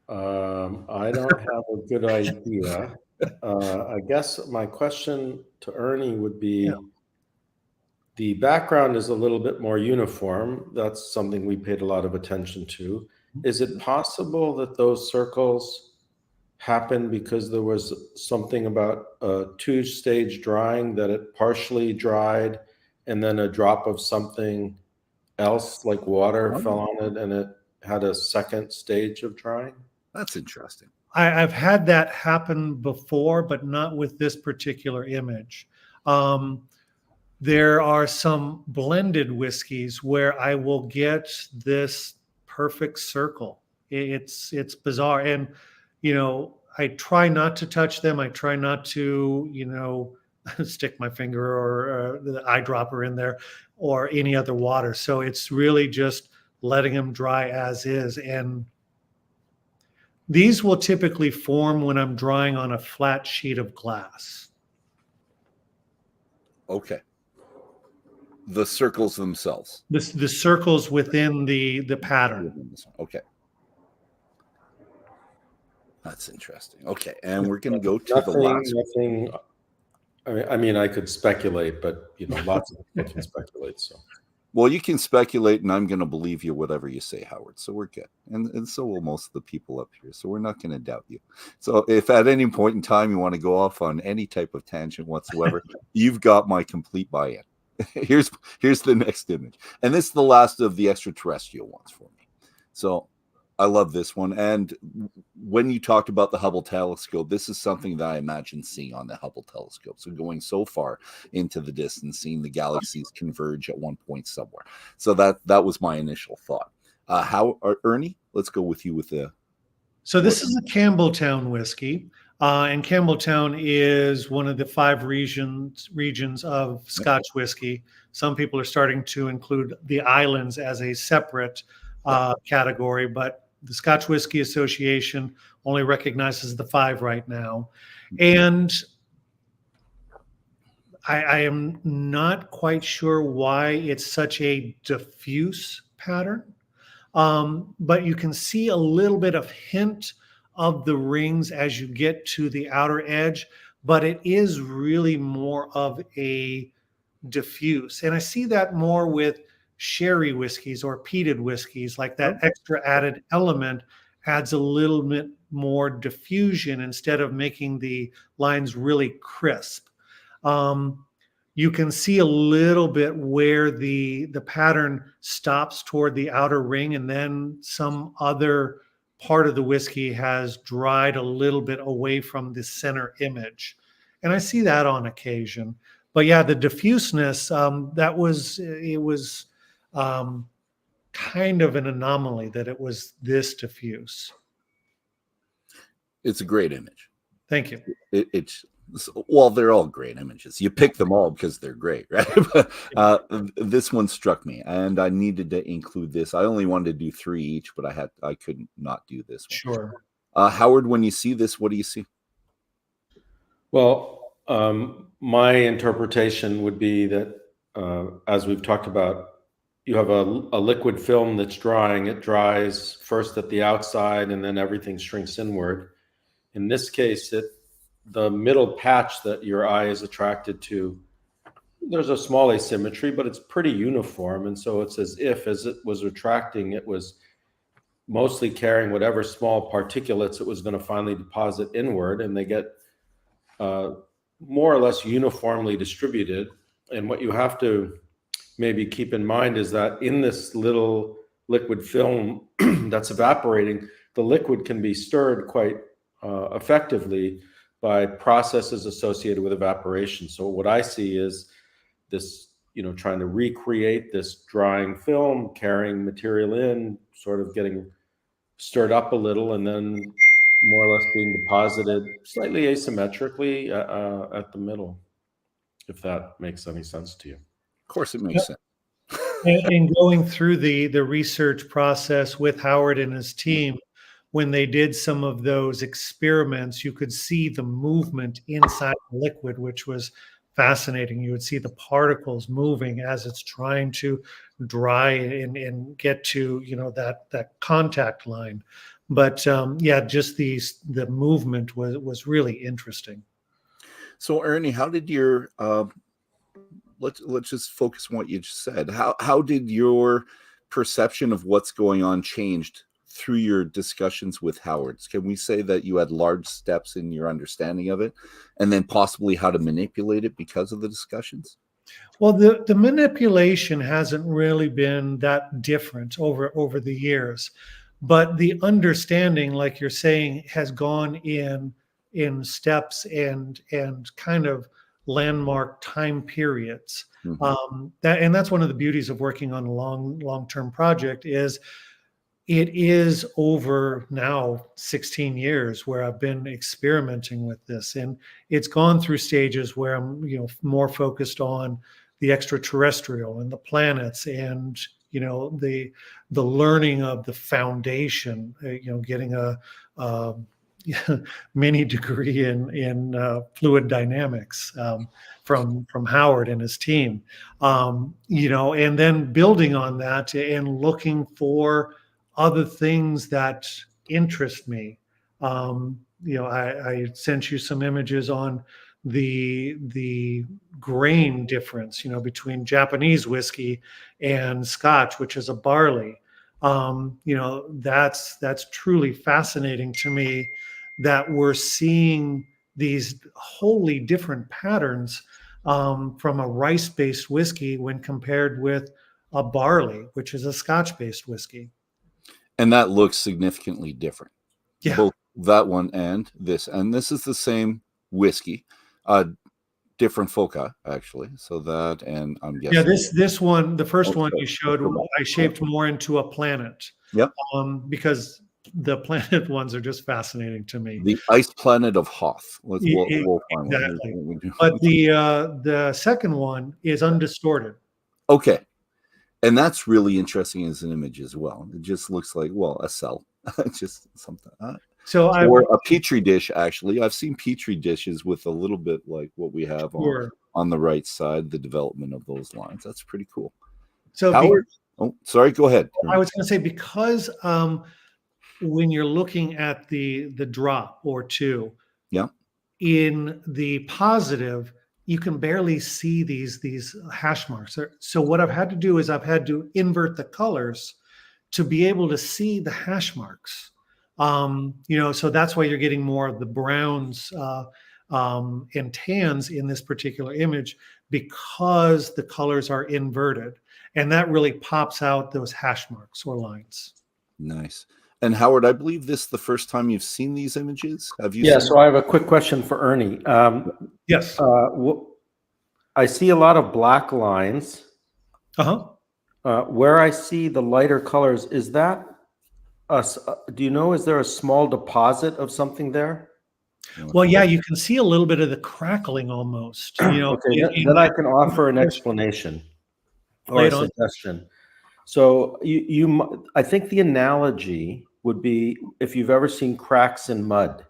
D: I don't have a good idea. I guess my question to Ernie would be, the background is a little bit more uniform. That's something we paid a lot of attention to. Is it possible that those circles happen because there was something about a two-stage drying, that it partially dried and then a drop of something else like water fell on it and it had a second stage of drying?
B: That's interesting.
C: I've had that happen before, but not with this particular image. There are some blended whiskeys where I will get this perfect circle. It's bizarre. And, I try not to touch them. I try not to, stick my finger or the eyedropper in there or any other water. So it's really just letting them dry as is. And these will typically form when I'm drying on a flat sheet of glass.
B: Okay. The circles themselves.
C: The circles within the pattern.
B: Okay. That's interesting. Okay. And we're going to go to the last.
D: Nothing. I mean, I could speculate, but lots of people can speculate. So,
B: well, you can speculate, and I'm going to believe you whatever you say, Howard. So we're good, and so will most of the people up here. So we're not going to doubt you. So if at any point in time you want to go off on any type of tangent whatsoever, you've got my complete buy-in. Here's the next image, and this is the last of the extraterrestrial ones for me. So I love this one. And when you talked about the Hubble telescope, this is something that I imagine seeing on the Hubble telescope. So going so far into the distance, seeing the galaxies converge at one point somewhere. So that was my initial thought. Ernie, let's go with you with the.
C: So this is a Campbelltown whiskey. And Campbelltown is one of the 5 regions of Scotch whiskey. Some people are starting to include the islands as a separate category, but the Scotch Whisky Association only recognizes the 5 right now. And I am not quite sure why it's such a diffuse pattern, but you can see a little bit of hint of the rings as you get to the outer edge, but it is really more of a diffuse. And I see that more with sherry whiskeys or peated whiskeys, like that extra added element adds a little bit more diffusion instead of making the lines really crisp. You can see a little bit where the pattern stops toward the outer ring, and then some other part of the whiskey has dried a little bit away from the center image. And I see that on occasion. But yeah, the diffuseness, it was kind of an anomaly that it was this diffuse.
B: It's a great image.
C: Thank you.
B: Well, they're all great images. You pick them all because they're great, right? But this one struck me, and I needed to include this. I only wanted to do 3 each, but I couldn't not do this one.
C: Sure.
B: Howard, when you see this, what do you see?
D: Well, my interpretation would be that, as we've talked about, you have a liquid film that's drying. It dries first at the outside, and then everything shrinks inward. In this case, the middle patch that your eye is attracted to There's a small asymmetry, but it's pretty uniform. And so it's as if, as it was retracting, it was mostly carrying whatever small particulates it was going to finally deposit inward, and they get more or less uniformly distributed. And what you have to maybe keep in mind is that in this little liquid film that's evaporating, the liquid can be stirred quite effectively by processes associated with evaporation. So what I see is this, trying to recreate this drying film, carrying material in, sort of getting stirred up a little, and then more or less being deposited slightly asymmetrically at the middle, if that makes any sense to you.
B: Of course it makes sense.
C: And going through the research process with Howard and his team, when they did some of those experiments, you could see the movement inside the liquid, which was fascinating. You would see the particles moving as it's trying to dry and get to, that contact line. But just the movement was really interesting.
B: So Ernie, how did your let's just focus on what you just said. How did your perception of what's going on changed through your discussions with Howard? Can we say that you had large steps in your understanding of it, and then possibly how to manipulate it because of the discussions?
C: Well, the manipulation hasn't really been that different over the years, but the understanding, like you're saying, has gone in steps and kind of landmark time periods. Mm-hmm. That's one of the beauties of working on a long-term project is it is over now 16 years where I've been experimenting with this, and it's gone through stages where I'm more focused on the extra-terrestrial and the planets, and the learning of the foundation, getting a mini degree in fluid dynamics from Howard and his team, and then building on that and looking for other things that interest me. I sent you some images on the grain difference, between Japanese whiskey and Scotch, which is a barley. That's truly fascinating to me, that we're seeing these wholly different patterns from a rice-based whiskey when compared with a barley, which is a Scotch-based whiskey.
B: And that looks significantly different.
C: Yeah.
B: Both that one and this. And this is the same whiskey, different foci, actually. So that, and I'm guessing.
C: Yeah, this one, the first one you showed, I shaped more into a planet.
B: Yep.
C: Because the planet ones are just fascinating to me.
B: The ice planet of Hoth. We'll find
C: exactly.
B: one.
C: But the second one is undistorted.
B: Okay. And that's really interesting as an image as well. It just looks like, a cell. Just something. Or a petri dish, actually. I've seen petri dishes with a little bit like what we have on the right side, the development of those lines. That's pretty cool.
C: So
B: Howard, sorry, go ahead.
C: I was going to say, because when you're looking at the drop or two, in the positive, you can barely see these hash marks. So what I've had to do is I've had to invert the colors to be able to see the hash marks. So that's why you're getting more of the browns and tans in this particular image, because the colors are inverted, and that really pops out those hash marks or lines.
B: Nice. And Howard, I believe this is the first time you've seen these images. Have you?
D: Yeah. So I have a quick question for Ernie.
C: Yes.
D: I see a lot of black lines. Where I see the lighter colors, is that do you know, is there a small deposit of something there?
C: Well, yeah, you can see a little bit of the crackling almost.
D: Okay, then I can offer an explanation or a suggestion. So I think the analogy would be if you've ever seen cracks in mud.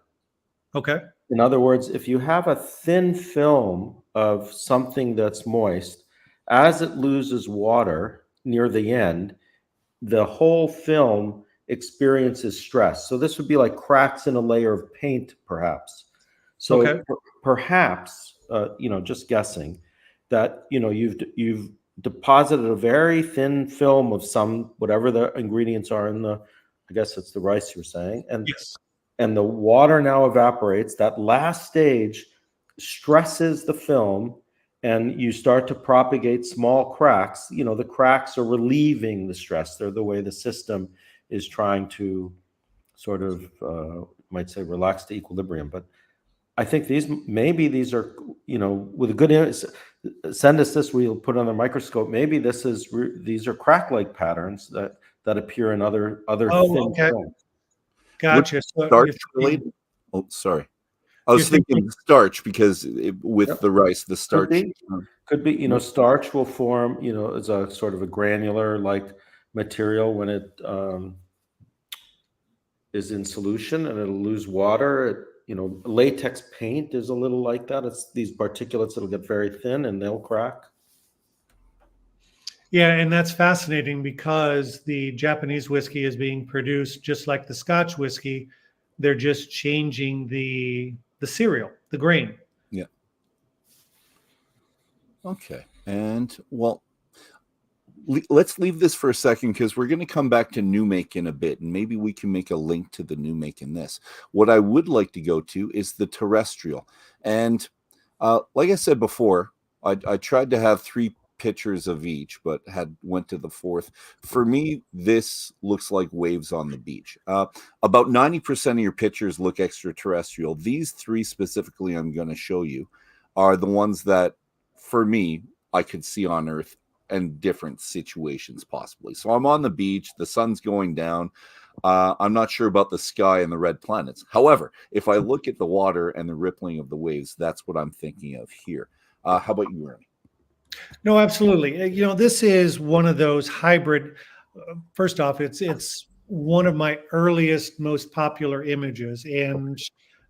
C: Okay.
D: In other words, if you have a thin film of something that's moist, as it loses water near the end, the whole film experiences stress. So this would be like cracks in a layer of paint, perhaps. So perhaps, just guessing, that, you've deposited a very thin film of some, whatever the ingredients are in the, I guess it's the rice you're saying, and
C: Yes.
D: and the water now evaporates. That last stage stresses the film, and you start to propagate small cracks. The cracks are relieving the stress. They're the way the system is trying to sort of, might say, relax to equilibrium. But I think these are, with a good, send us this, we'll put it on the microscope. Maybe these are crack-like patterns that appear in other thin
C: okay.
D: films.
C: Gotcha. So
B: starch related? Oh, sorry. I was thinking starch because with the rice, the starch
D: could be. Starch will form, as a sort of a granular like material when it is in solution, and it'll lose water. Latex paint is a little like that. It's these particulates that'll get very thin and they'll crack.
C: Yeah, and that's fascinating because the Japanese whiskey is being produced just like the Scotch whiskey. They're just changing the cereal, the grain.
B: Yeah. Okay. And well, let's leave this for a second because we're going to come back to new make in a bit, and maybe we can make a link to the new make in this. What I would like to go to is the terrestrial. And like I said before, I tried to have 3 pictures of each, but went to the 4th. For me, this looks like waves on the beach. About 90% of your pictures look extraterrestrial. These 3 specifically I'm going to show you are the ones that, for me, I could see on Earth in different situations possibly. So I'm on the beach, the sun's going down. I'm not sure about the sky and the red planets. However, if I look at the water and the rippling of the waves, that's what I'm thinking of here. How about you, Ernie?
C: No, absolutely. This is one of those hybrid. First off, it's one of my earliest, most popular images, and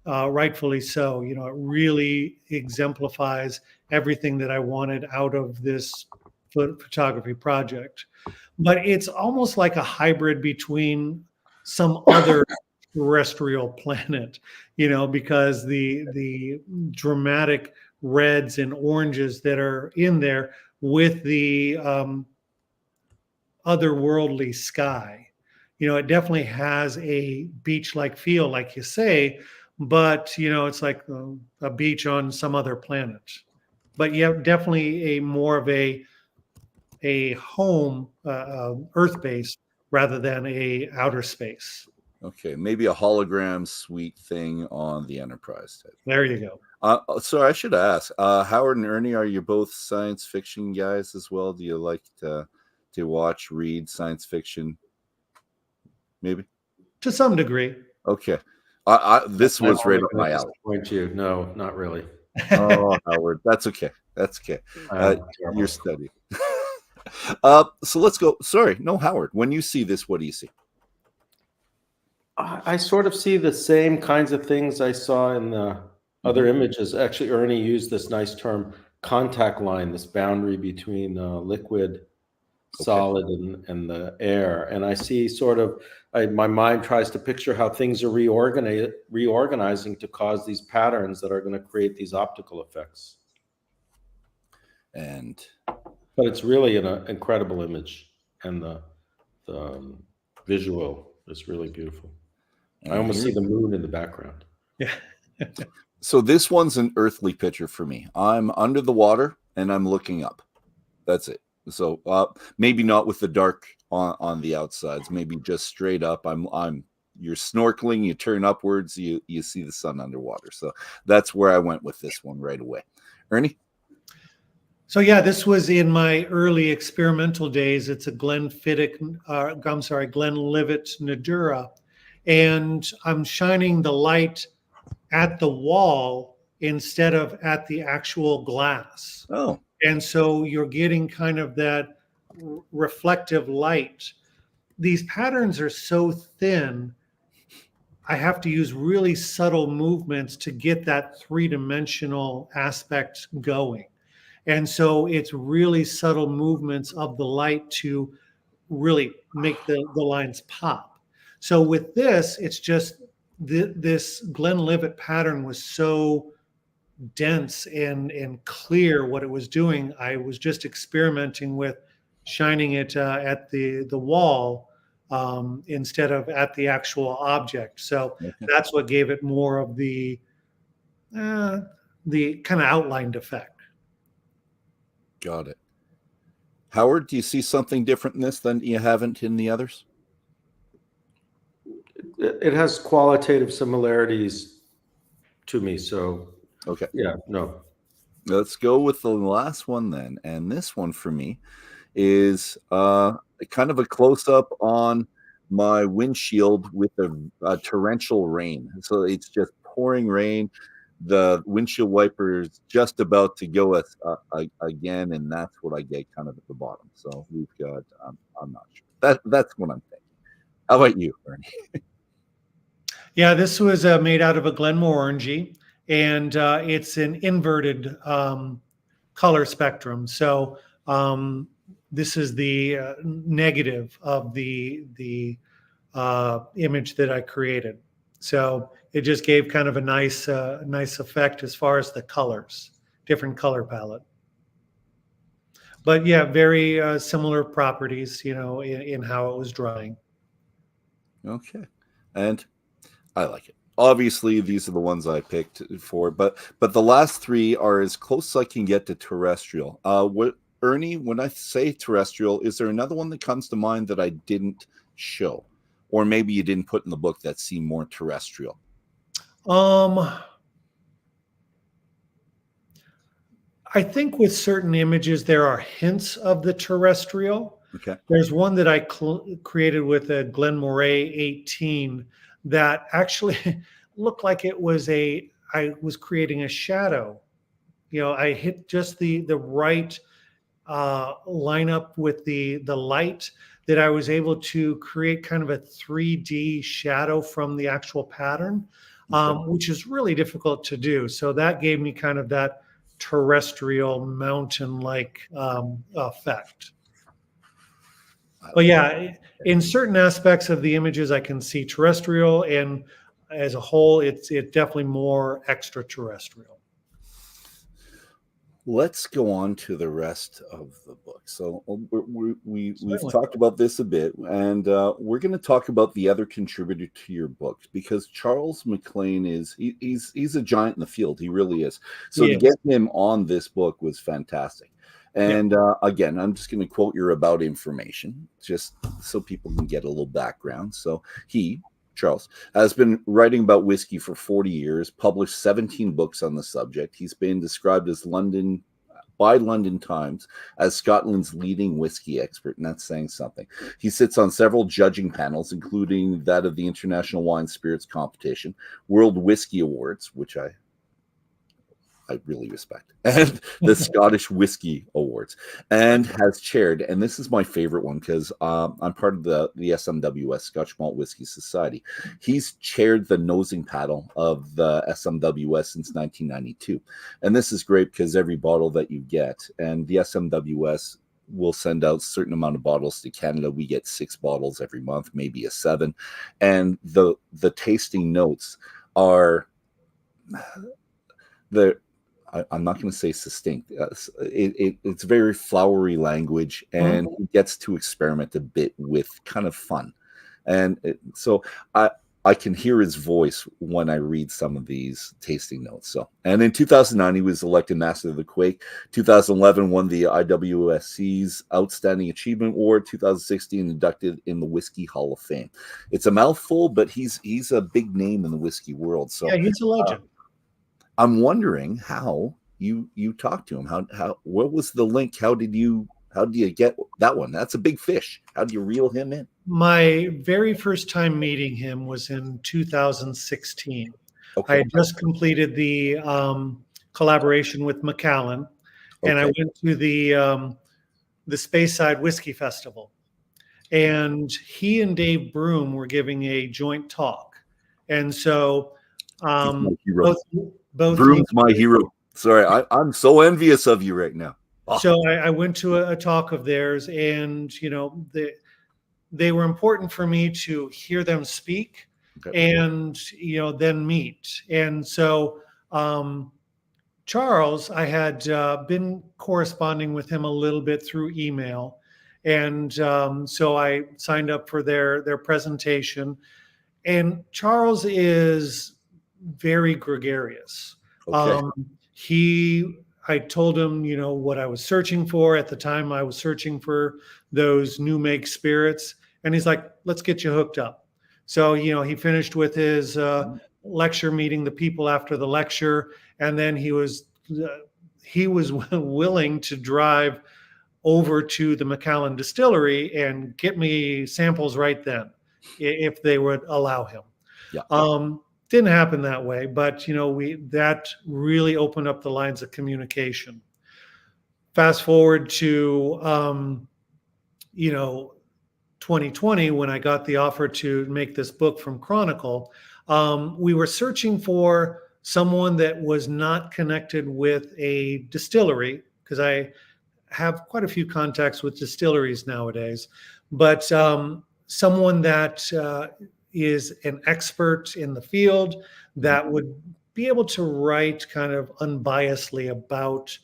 C: rightfully so. It really exemplifies everything that I wanted out of this photography project. But it's almost like a hybrid between some other terrestrial planet, because the dramatic reds and oranges that are in there with the otherworldly sky. It definitely has a beach-like feel, like you say, but it's like a beach on some other planet. But you have definitely more of a home, Earth base rather than a outer space.
B: Okay, maybe a hologram suite thing on the Enterprise type.
C: There you go.
B: So I should ask, Howard and Ernie, are you both science fiction guys as well? Do you like to watch, read science fiction? Maybe
C: to some degree.
B: Okay, this was right up my alley.
D: You? No, not really.
B: Oh, Howard, that's okay. That's okay. You're studying. So let's go. Sorry, no, Howard. When you see this, what do you see?
D: I sort of see the same kinds of things I saw in the other images. Actually, Ernie used this nice term, contact line, this boundary between liquid, solid, and the air. And I see sort of, my mind tries to picture how things are reorganizing to cause these patterns that are going to create these optical effects. But it's really an incredible image, and the visual is really beautiful. I almost see the moon in the background.
C: Yeah.
B: So this one's an earthly picture for me. I'm under the water and I'm looking up. That's it. So maybe not with the dark on the outsides. Maybe just straight up. You're snorkeling. You turn upwards. You see the sun underwater. So that's where I went with this one right away. Ernie.
C: So yeah, this was in my early experimental days. It's a Glenlivet Nadurra. And I'm shining the light at the wall instead of at the actual glass.
B: Oh.
C: And so you're getting kind of that reflective light. These patterns are so thin, I have to use really subtle movements to get that 3-dimensional aspect going. And so it's really subtle movements of the light to really make the lines pop. So with this, it's just this Glenlivet pattern was so dense and clear what it was doing. I was just experimenting with shining it at the wall instead of at the actual object. So that's what gave it more of the kind of outlined effect.
B: Got it. Howard, do you see something different in this than you haven't in the others?
D: It has qualitative similarities to me. So,
B: okay.
D: Yeah, no.
B: Let's go with the last one then. And this one for me is kind of a close-up on my windshield with a torrential rain. So it's just pouring rain. The windshield wiper is just about to go again, and that's what I get kind of at the bottom. So we've got, I'm not sure. That's what I'm thinking. How about you, Ernie?
C: Yeah, this was made out of a Glenmorangie, and it's an inverted color spectrum. So this is the negative of the image that I created. So it just gave kind of a nice effect as far as the colors, different color palette. But yeah, very similar properties, in how it was drying.
B: Okay, and I like it. Obviously, these are the ones I picked for, but the last three are as close as I can get to terrestrial. Ernie, when I say terrestrial, is there another one that comes to mind that I didn't show? Or maybe you didn't put in the book that seemed more terrestrial?
C: I think with certain images, there are hints of the terrestrial.
B: Okay.
C: There's one that I created with a Glenmorangie 18 that actually looked like I was creating a shadow. I hit just the right lineup with the light that I was able to create kind of a 3D shadow from the actual pattern, which is really difficult to do. So that gave me kind of that terrestrial mountain-like effect. But yeah, in certain aspects of the images, I can see terrestrial, and as a whole, it's definitely more extraterrestrial.
B: Let's go on to the rest of the book. So we've talked about this a bit, and we're going to talk about the other contributor to your book, because Charles MacLean he's a giant in the field. He really is. So to get him on this book was fantastic. And again, I'm just going to quote your about information, just so people can get a little background. So Charles has been writing about whiskey for 40 years, published 17 books on the subject. He's been described as by London Times as Scotland's leading whiskey expert, and that's saying something. He sits on several judging panels, including that of the International Wine Spirits Competition, World Whiskey Awards, which I really respect, and the Scottish Whiskey Awards, and has chaired, and this is my favorite one because I'm part of the SMWS, Scotch Malt Whiskey Society. He's chaired the nosing panel of the SMWS since 1992. And this is great because every bottle that you get, and the SMWS will send out a certain amount of bottles to Canada. We get 6 bottles every month, maybe a 7. And the tasting notes are I'm not going to say succinct. It's very flowery language, and he gets to experiment a bit with kind of fun. And so I can hear his voice when I read some of these tasting notes. So, and in 2009, he was elected Master of the Quake. 2011, won the IWSC's Outstanding Achievement Award. 2016, inducted in the Whiskey Hall of Fame. It's a mouthful, but he's a big name in the whiskey world. So
C: yeah, he's a legend.
B: I'm wondering how you talked to him. How what was the link? How do you get that one? That's a big fish. How do you reel him in?
C: My very first time meeting him was in 2016. Okay. I had just completed the collaboration with Macallan, and I went to the Speyside Whiskey Festival, and he and Dave Broom were giving a joint talk, and so both
B: Broom's my hero. Sorry, I'm so envious of you right now.
C: Oh. So I went to a talk of theirs, and they were important for me to hear them speak, and then meet. And so Charles, I had been corresponding with him a little bit through email. And so I signed up for their presentation. And Charles is very gregarious.
B: Okay.
C: I told him, what I was searching for at the time. I was searching for those new make spirits. And he's like, let's get you hooked up. So, he finished with his lecture, meeting the people after the lecture. And then he was willing to drive over to the Macallan distillery and get me samples right then, if they would allow him.
B: Yeah.
C: Didn't happen that way, but that really opened up the lines of communication. Fast forward to 2020, when I got the offer to make this book from Chronicle. We were searching for someone that was not connected with a distillery, because I have quite a few contacts with distilleries nowadays, but someone that is an expert in the field that would be able to write kind of unbiasedly about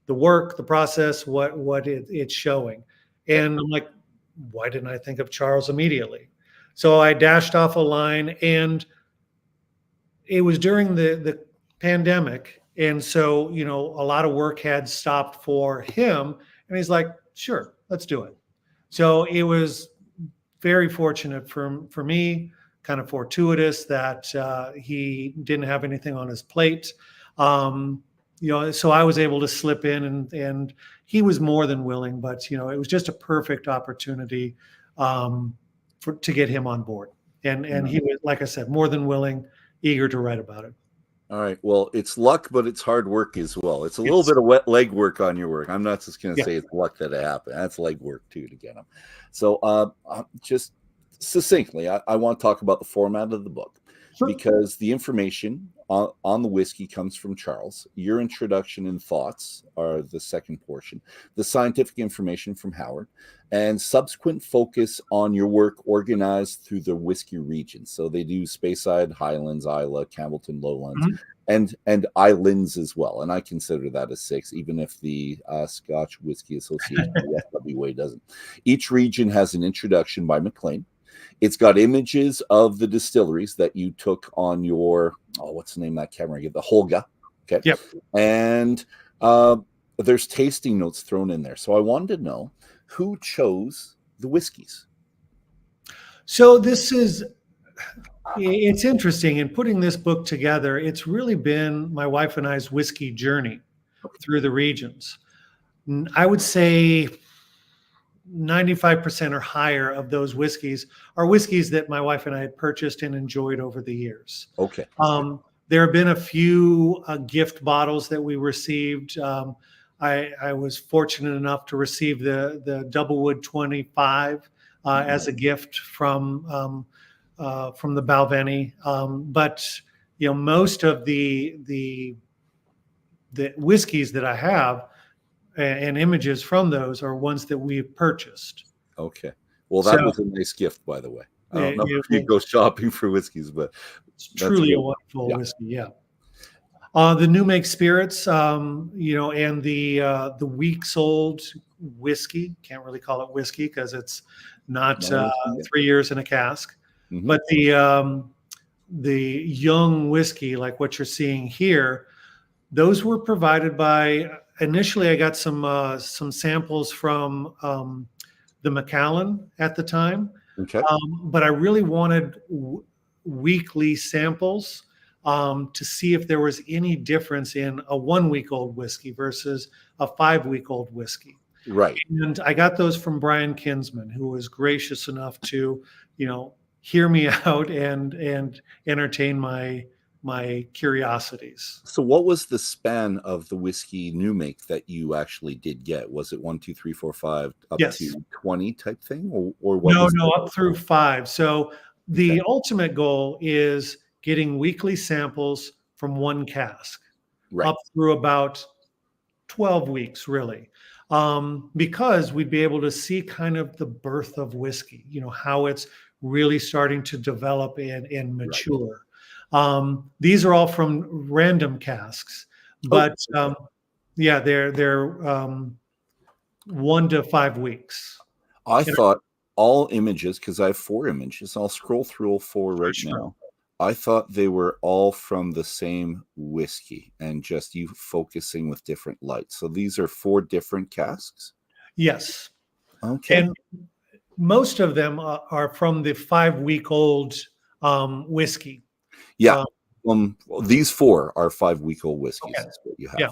C: the work, the process, what it's showing. And I'm like, why didn't I think of Charles immediately? So I dashed off a line, and it was during the pandemic. And so, a lot of work had stopped for him, and he's like, sure, let's do it. So it was very fortunate for me, kind of fortuitous that he didn't have anything on his plate. So I was able to slip in, and he was more than willing, but, it was just a perfect opportunity to get him on board. And he was, like I said, more than willing, eager to write about it.
B: All right. Well, it's luck, but it's hard work as well. It's a little bit of wet leg work on your work. I'm not just going to say it's luck that it happened. That's leg work too to get them. So just succinctly, I want to talk about the format of the book, because the information on the whiskey comes from Charles. Your introduction and thoughts are the second portion. The scientific information from Howard, and subsequent focus on your work organized through the whiskey regions. So they do Speyside, Highlands, Islay, Campbellton, Lowlands, and islands as well. And I consider that a 6, even if the Scotch Whiskey Association, the SWA, doesn't. Each region has an introduction by MacLean. It's got images of the distilleries that you took on your, what's the name of that camera? The Holga. Okay.
C: Yep.
B: And there's tasting notes thrown in there. So I wanted to know who chose the whiskeys.
C: So it's interesting in putting this book together. It's really been my wife and I's whiskey journey through the regions. I would say 95% or higher of those whiskeys are whiskeys that my wife and I had purchased and enjoyed over the years.
B: Okay.
C: There have been a few gift bottles that we received. I was fortunate enough to receive the Doublewood 25 as a gift from the Balvenie. But most of the whiskeys that I have and images from those are ones that we've purchased.
B: Okay. Well, that was a nice gift, by the way. I don't know if you go shopping for whiskeys, but
C: it's truly a wonderful whiskey. Yeah. The new make spirits, and the weeks old whiskey, can't really call it whiskey because it's not 3 years in a cask, but the young whiskey, like what you're seeing here, those were provided by, initially I got some samples from the Macallan at the time.
B: Okay.
C: But I really wanted weekly samples to see if there was any difference in a 1-week-old whiskey versus a 5-week-old whiskey.
B: Right.
C: And I got those from Brian Kinsman, who was gracious enough to, hear me out and entertain my curiosities.
B: So what was the span of the whiskey new make that you actually did get? Was it 1, 2, 3, 4, 5 up to 20 type thing? Or what?
C: No, up through 5. So the ultimate goal is getting weekly samples from one cask, up through about 12 weeks, really. Because we'd be able to see kind of the birth of whiskey, how it's really starting to develop and mature. These are all from random casks, but yeah, they're 1 to 5 weeks.
B: I thought all images, because I have 4 images, I'll scroll through all 4 right
C: Sure.
B: now. I thought they were all from the same whiskey and just you focusing with different lights. So these are 4 different casks?
C: Yes.
B: Okay.
C: And most of them are from the 5-week-old whiskey.
B: Yeah. These 4 are 5-week-old whiskeys.
C: Okay.
B: That's what you have.
C: Yeah.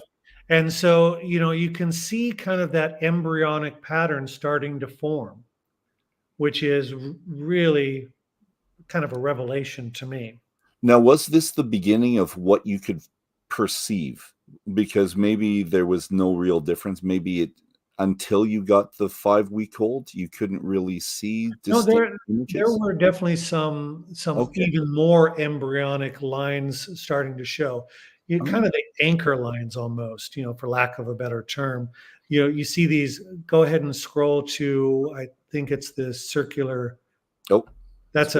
C: And so, you can see kind of that embryonic pattern starting to form, which is really kind of a revelation to me.
B: Now, was this the beginning of what you could perceive? Because maybe there was no real difference. Maybe until you got the 5-week-old, you couldn't really see distinct images?
C: There were definitely some even more embryonic lines starting to show. Kind of the anchor lines almost, for lack of a better term. You see these, go ahead and scroll to, I think it's the circular.
B: Oh,
C: that's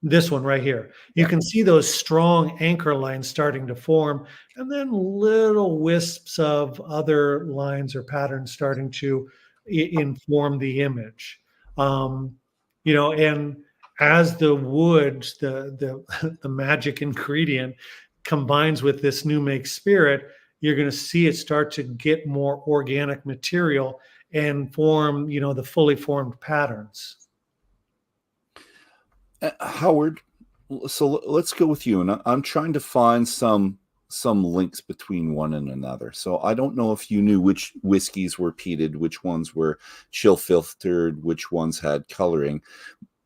C: this one right here. You can see those strong anchor lines starting to form, and then little wisps of other lines or patterns starting to inform the image. And as the wood, the magic ingredient combines with this new make spirit, you're going to see it start to get more organic material and form, the fully formed patterns.
B: Howard, so let's go with you. And I'm trying to find some links between one and another. So I don't know if you knew which whiskeys were peated, which ones were chill filtered, which ones had coloring.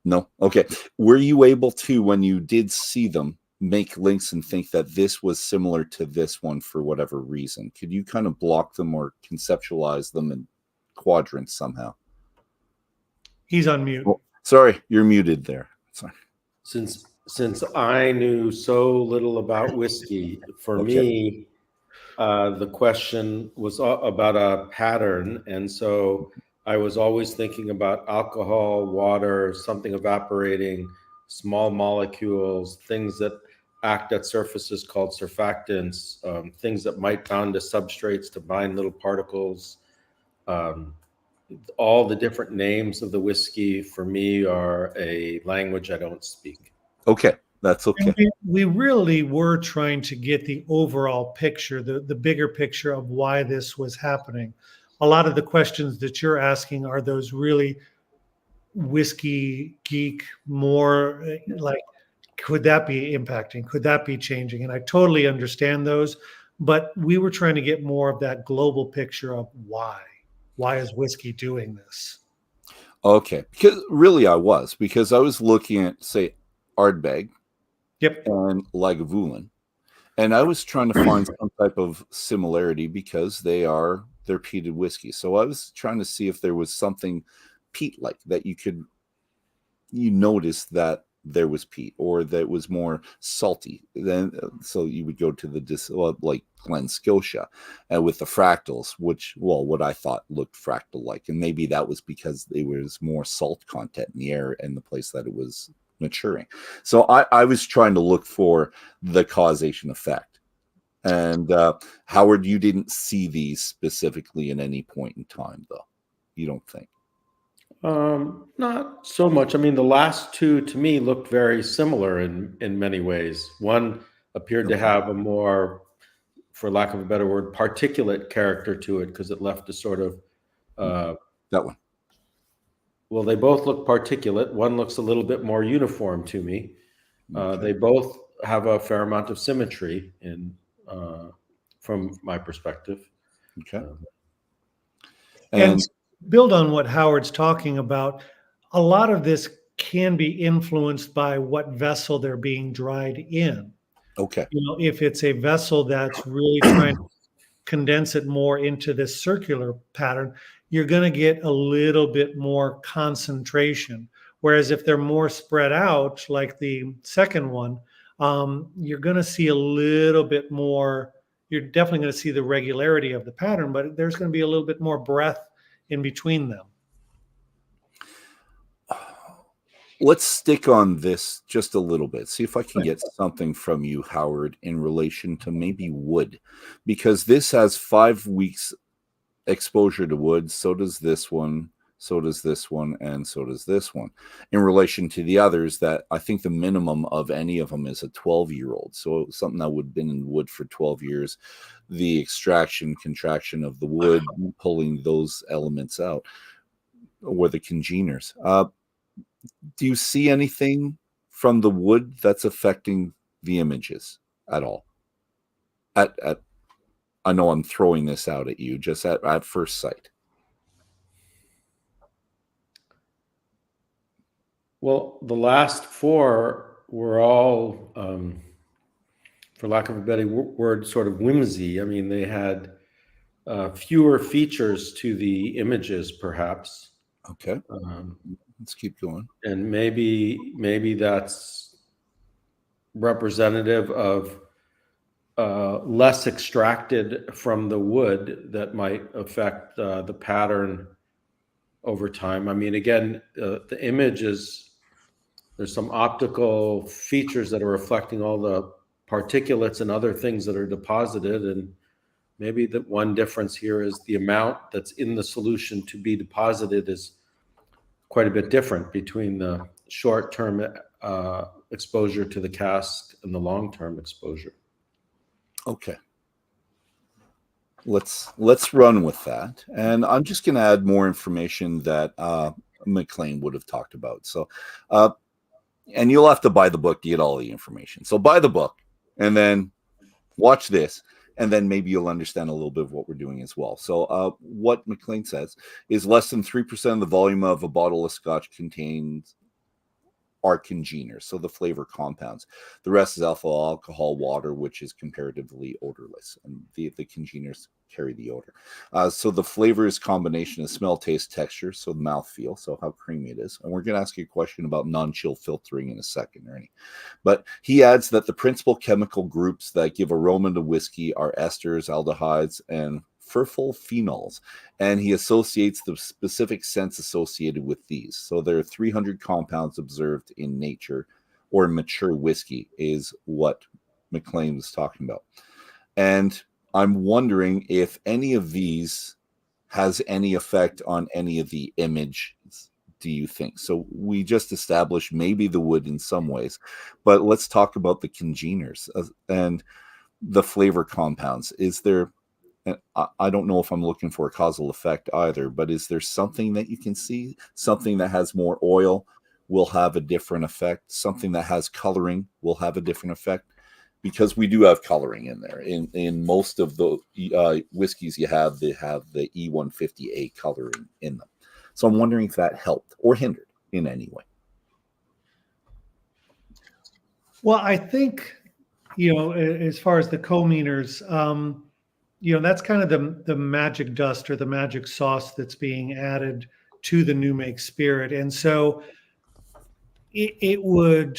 B: No? Okay. Were you able to, when you did see them, make links and think that this was similar to this one for whatever reason? Could you kind of block them or conceptualize them in quadrants somehow?
C: He's on mute.
B: Oh, sorry, you're muted there. Sorry.
D: Since I knew so little about whiskey, for me, the question was about a pattern. And so I was always thinking about alcohol, water, something evaporating, small molecules, things that act at surfaces called surfactants, things that might bind to substrates to bind little particles. All the different names of the whiskey for me are a language I don't speak.
B: Okay, that's okay.
C: We really were trying to get the overall picture, the bigger picture of why this was happening. A lot of the questions that you're asking are those really whiskey geek, more like, could that be impacting? Could that be changing? And I totally understand those, but we were trying to get more of that global picture of why. Why is whiskey doing this?
B: Okay, because really I was looking at, say, Ardbeg and Lagavulin, and I was trying to find some type of similarity because they're peated whiskey. So I was trying to see if there was something peat-like that you notice that there was peat, or that was more salty. Then, so you would go to the like Glen Scotia, and with the fractals, what I thought looked fractal-like, and maybe that was because there was more salt content in the air and the place that it was maturing. So I was trying to look for the causation effect. And Howard, you didn't see these specifically in any point in time, though. You don't think?
D: Not so much. I mean, the last two to me looked very similar in many ways. One appeared to have a more, for lack of a better word, particulate character to it, because it left a sort of
B: that one.
D: Well, they both look particulate. One looks a little bit more uniform to me. They both have a fair amount of symmetry from my perspective.
B: Okay.
C: And build on what Howard's talking about. A lot of this can be influenced by what vessel they're being dried in.
B: Okay.
C: If it's a vessel that's really trying to condense it more into this circular pattern, you're going to get a little bit more concentration. Whereas if they're more spread out, like the second one, you're going to see a little bit more. You're definitely going to see the regularity of the pattern, but there's going to be a little bit more breadth in between them.
B: let's stick on this just a little bit. See if I can get something from you, Howard, in relation to maybe wood, because this has 5 weeks exposure to wood. So does this one. So does this one, and so does this one. In relation to the others, that I think the minimum of any of them is a 12-year-old. So something that would have been in wood for 12 years, the extraction, contraction of the wood, pulling those elements out, or the congeners. Do you see anything from the wood that's affecting the images at all? I know I'm throwing this out at you just at first sight.
D: Well, the last 4 were all, for lack of a better word, sort of whimsy. I mean, they had fewer features to the images, perhaps.
B: Okay. Let's keep going.
D: And maybe that's representative of less extracted from the wood that might affect the pattern over time. I mean, again, the image is, there's some optical features that are reflecting all the particulates and other things that are deposited. And maybe the one difference here is the amount that's in the solution to be deposited is quite a bit different between the short-term exposure to the cask and the long-term exposure.
B: Okay. Let's run with that. And I'm just going to add more information that MacLean would have talked about. So, and you'll have to buy the book to get all the information. So buy the book and then watch this, and then maybe you'll understand a little bit of what we're doing as well. So what MacLean says is less than 3% of the volume of a bottle of scotch contains are congeners, so the flavor compounds. The rest is alcohol, water, which is comparatively odorless, and the congeners carry the odor. So the flavor is combination of smell, taste, texture, so the mouthfeel, so how creamy it is. And we're going to ask you a question about non-chill filtering in a second, Ernie. But he adds that the principal chemical groups that give aroma to whiskey are esters, aldehydes, and furfural phenols, and he associates the specific scents associated with these. So there are 300 compounds observed in nature or mature whiskey is what MacLean was talking about. And I'm wondering if any of these has any effect on any of the images, do you think? So we just established maybe the wood in some ways, but let's talk about the congeners and the flavor compounds. Is there, and I don't know if I'm looking for a causal effect either, but is there something that you can see? Something that has more oil will have a different effect. Something that has coloring will have a different effect, because we do have coloring in there. In most of the whiskeys they have the E150A coloring in them. So I'm wondering if that helped or hindered in any way.
C: Well, I think, as far as the co-meaners, that's kind of the magic dust or the magic sauce that's being added to the new make spirit. And so it would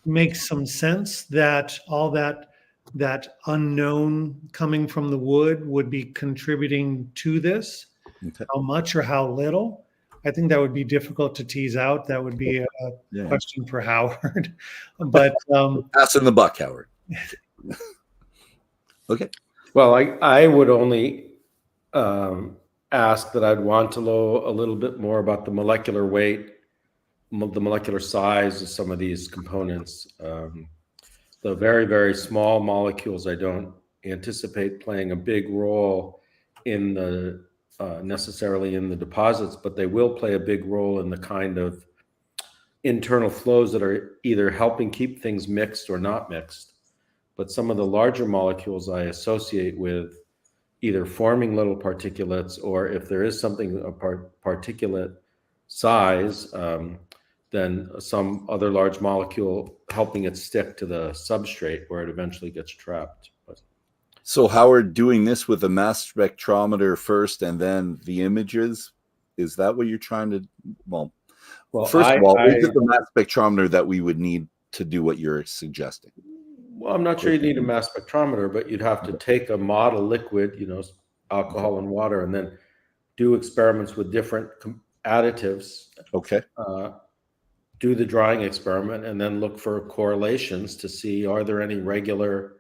C: make some sense that all that unknown coming from the wood would be contributing to this. Okay. How much or how little? I think that would be difficult to tease out. That would be a question for Howard. But
B: passing the buck, Howard. Okay.
D: Well, I would only ask that I'd want to know a little bit more about the molecular weight, the molecular size of some of these components. The very, very small molecules, I don't anticipate playing a big role in the necessarily in the deposits, but they will play a big role in the kind of internal flows that are either helping keep things mixed or not mixed. But some of the larger molecules I associate with either forming little particulates, or if there is something a particulate size, then some other large molecule helping it stick to the substrate where it eventually gets trapped.
B: So Howard, doing this with a mass spectrometer first and then the images, is that what you're trying to, well first of all, is it the mass spectrometer that we would need to do what you're suggesting?
D: Well, I'm not sure you'd need a mass spectrometer, but you'd have to take a model liquid, alcohol and water, and then do experiments with different additives.
B: Okay.
D: do the drying experiment and then look for correlations to see, are there any regular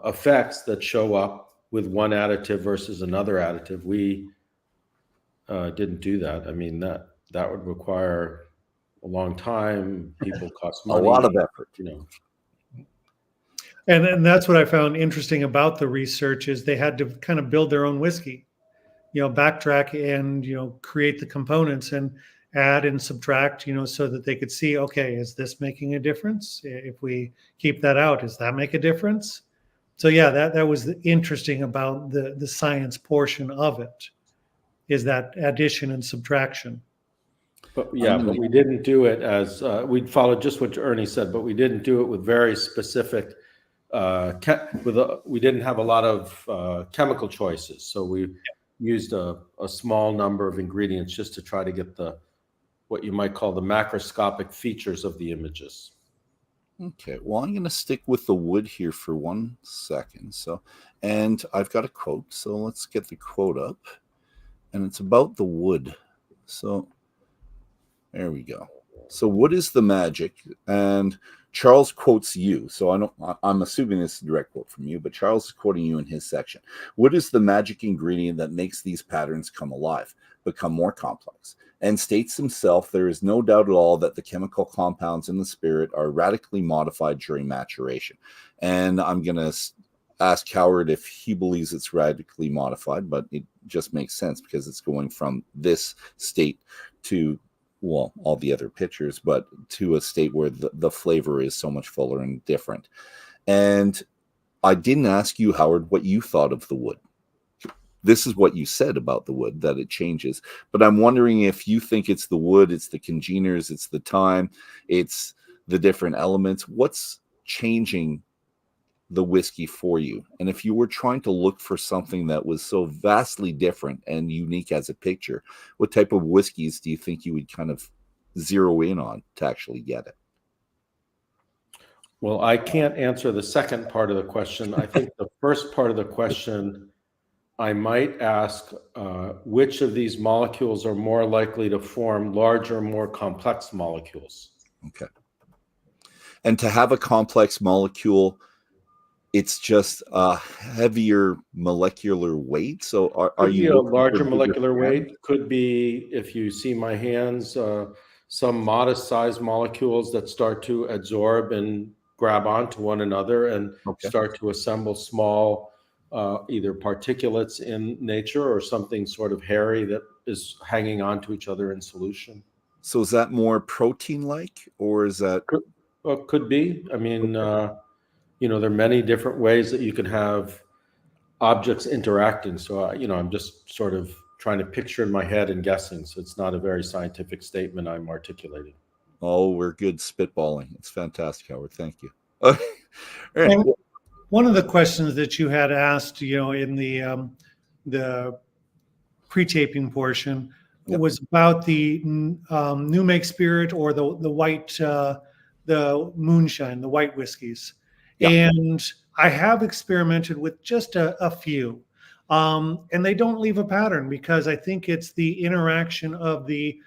D: effects that show up with one additive versus another additive. We didn't do that. I mean, that would require a long time. People cost money.
B: A lot of effort.
C: And that's what I found interesting about the research is they had to kind of build their own whiskey, backtrack and, create the components and add and subtract, so that they could see, okay, is this making a difference? If we keep that out, does that make a difference? So yeah, that was interesting about the science portion of it, is that addition and subtraction.
D: But but we didn't do it as we followed just what Ernie said, but we didn't do it with very specific. We didn't have a lot of chemical choices, so we used a small number of ingredients just to try to get what you might call the macroscopic features of the images.
B: Okay, well, I'm going to stick with the wood here for 1 second. And I've got a quote, so let's get the quote up. And it's about the wood. So there we go. So what is the magic? And Charles quotes you. So I'm assuming this is a direct quote from you, but Charles is quoting you in his section. What is the magic ingredient that makes these patterns come alive, become more complex? And states himself, there is no doubt at all that the chemical compounds in the spirit are radically modified during maturation. And I'm going to ask Howard if he believes it's radically modified, but it just makes sense because it's going from this state to, well, all the other pictures, but to a state where the flavor is so much fuller and different. And I didn't ask you, Howard, what you thought of the wood. This is what you said about the wood, that it changes. But I'm wondering if you think it's the wood, it's the congeners, it's the time, it's the different elements. What's changing the whiskey for you? And if you were trying to look for something that was so vastly different and unique as a picture, what type of whiskeys do you think you would kind of zero in on to actually get it?
D: Well, I can't answer the second part of the question. I think the first part of the question, I might ask which of these molecules are more likely to form larger, more complex molecules.
B: Okay. And to have a complex molecule, it's just a heavier molecular weight. So are you
D: a larger molecular weight? Could be, if you see my hands, some modest sized molecules that start to absorb and grab onto one another and start to assemble small either particulates in nature or something sort of hairy that is hanging on to each other in solution.
B: So is that more protein-like, or is that?
D: Could be. I mean, there are many different ways that you can have objects interacting. So, I'm just sort of trying to picture in my head and guessing. So it's not a very scientific statement I'm articulating.
B: Oh, we're good spitballing. It's fantastic, Howard. Thank you. All right.
C: One of the questions that you had asked, in the pre-taping portion was about the new make spirit or the white, the moonshine, the white whiskeys. And I have experimented with just a few, and they don't leave a pattern because I think it's the interaction of the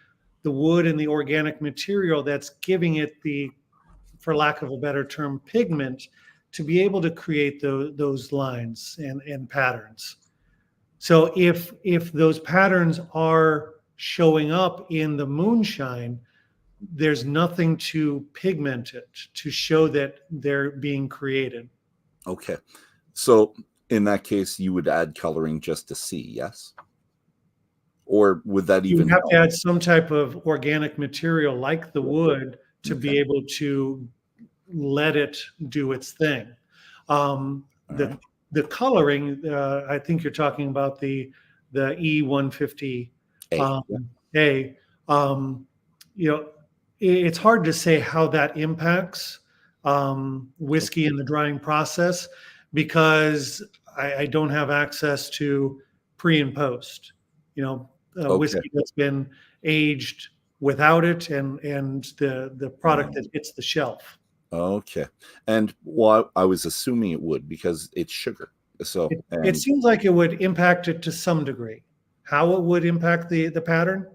C: wood and the organic material that's giving it the, for lack of a better term, pigment to be able to create those lines and patterns. So if those patterns are showing up in the moonshine, there's nothing to pigment it to show that they're being created.
B: Okay. So in that case, you would add coloring just to see, yes? Or would that even...
C: You have to add some type of organic material like the wood to be able to let it do its thing. The coloring, I think you're talking about the E150 it's hard to say how that impacts whiskey in the drying process because I don't have access to pre and post. Whiskey that's been aged without it and the product that hits the shelf.
B: Okay. And I was assuming it would because it's sugar. So
C: it seems like it would impact it to some degree. How it would impact the pattern,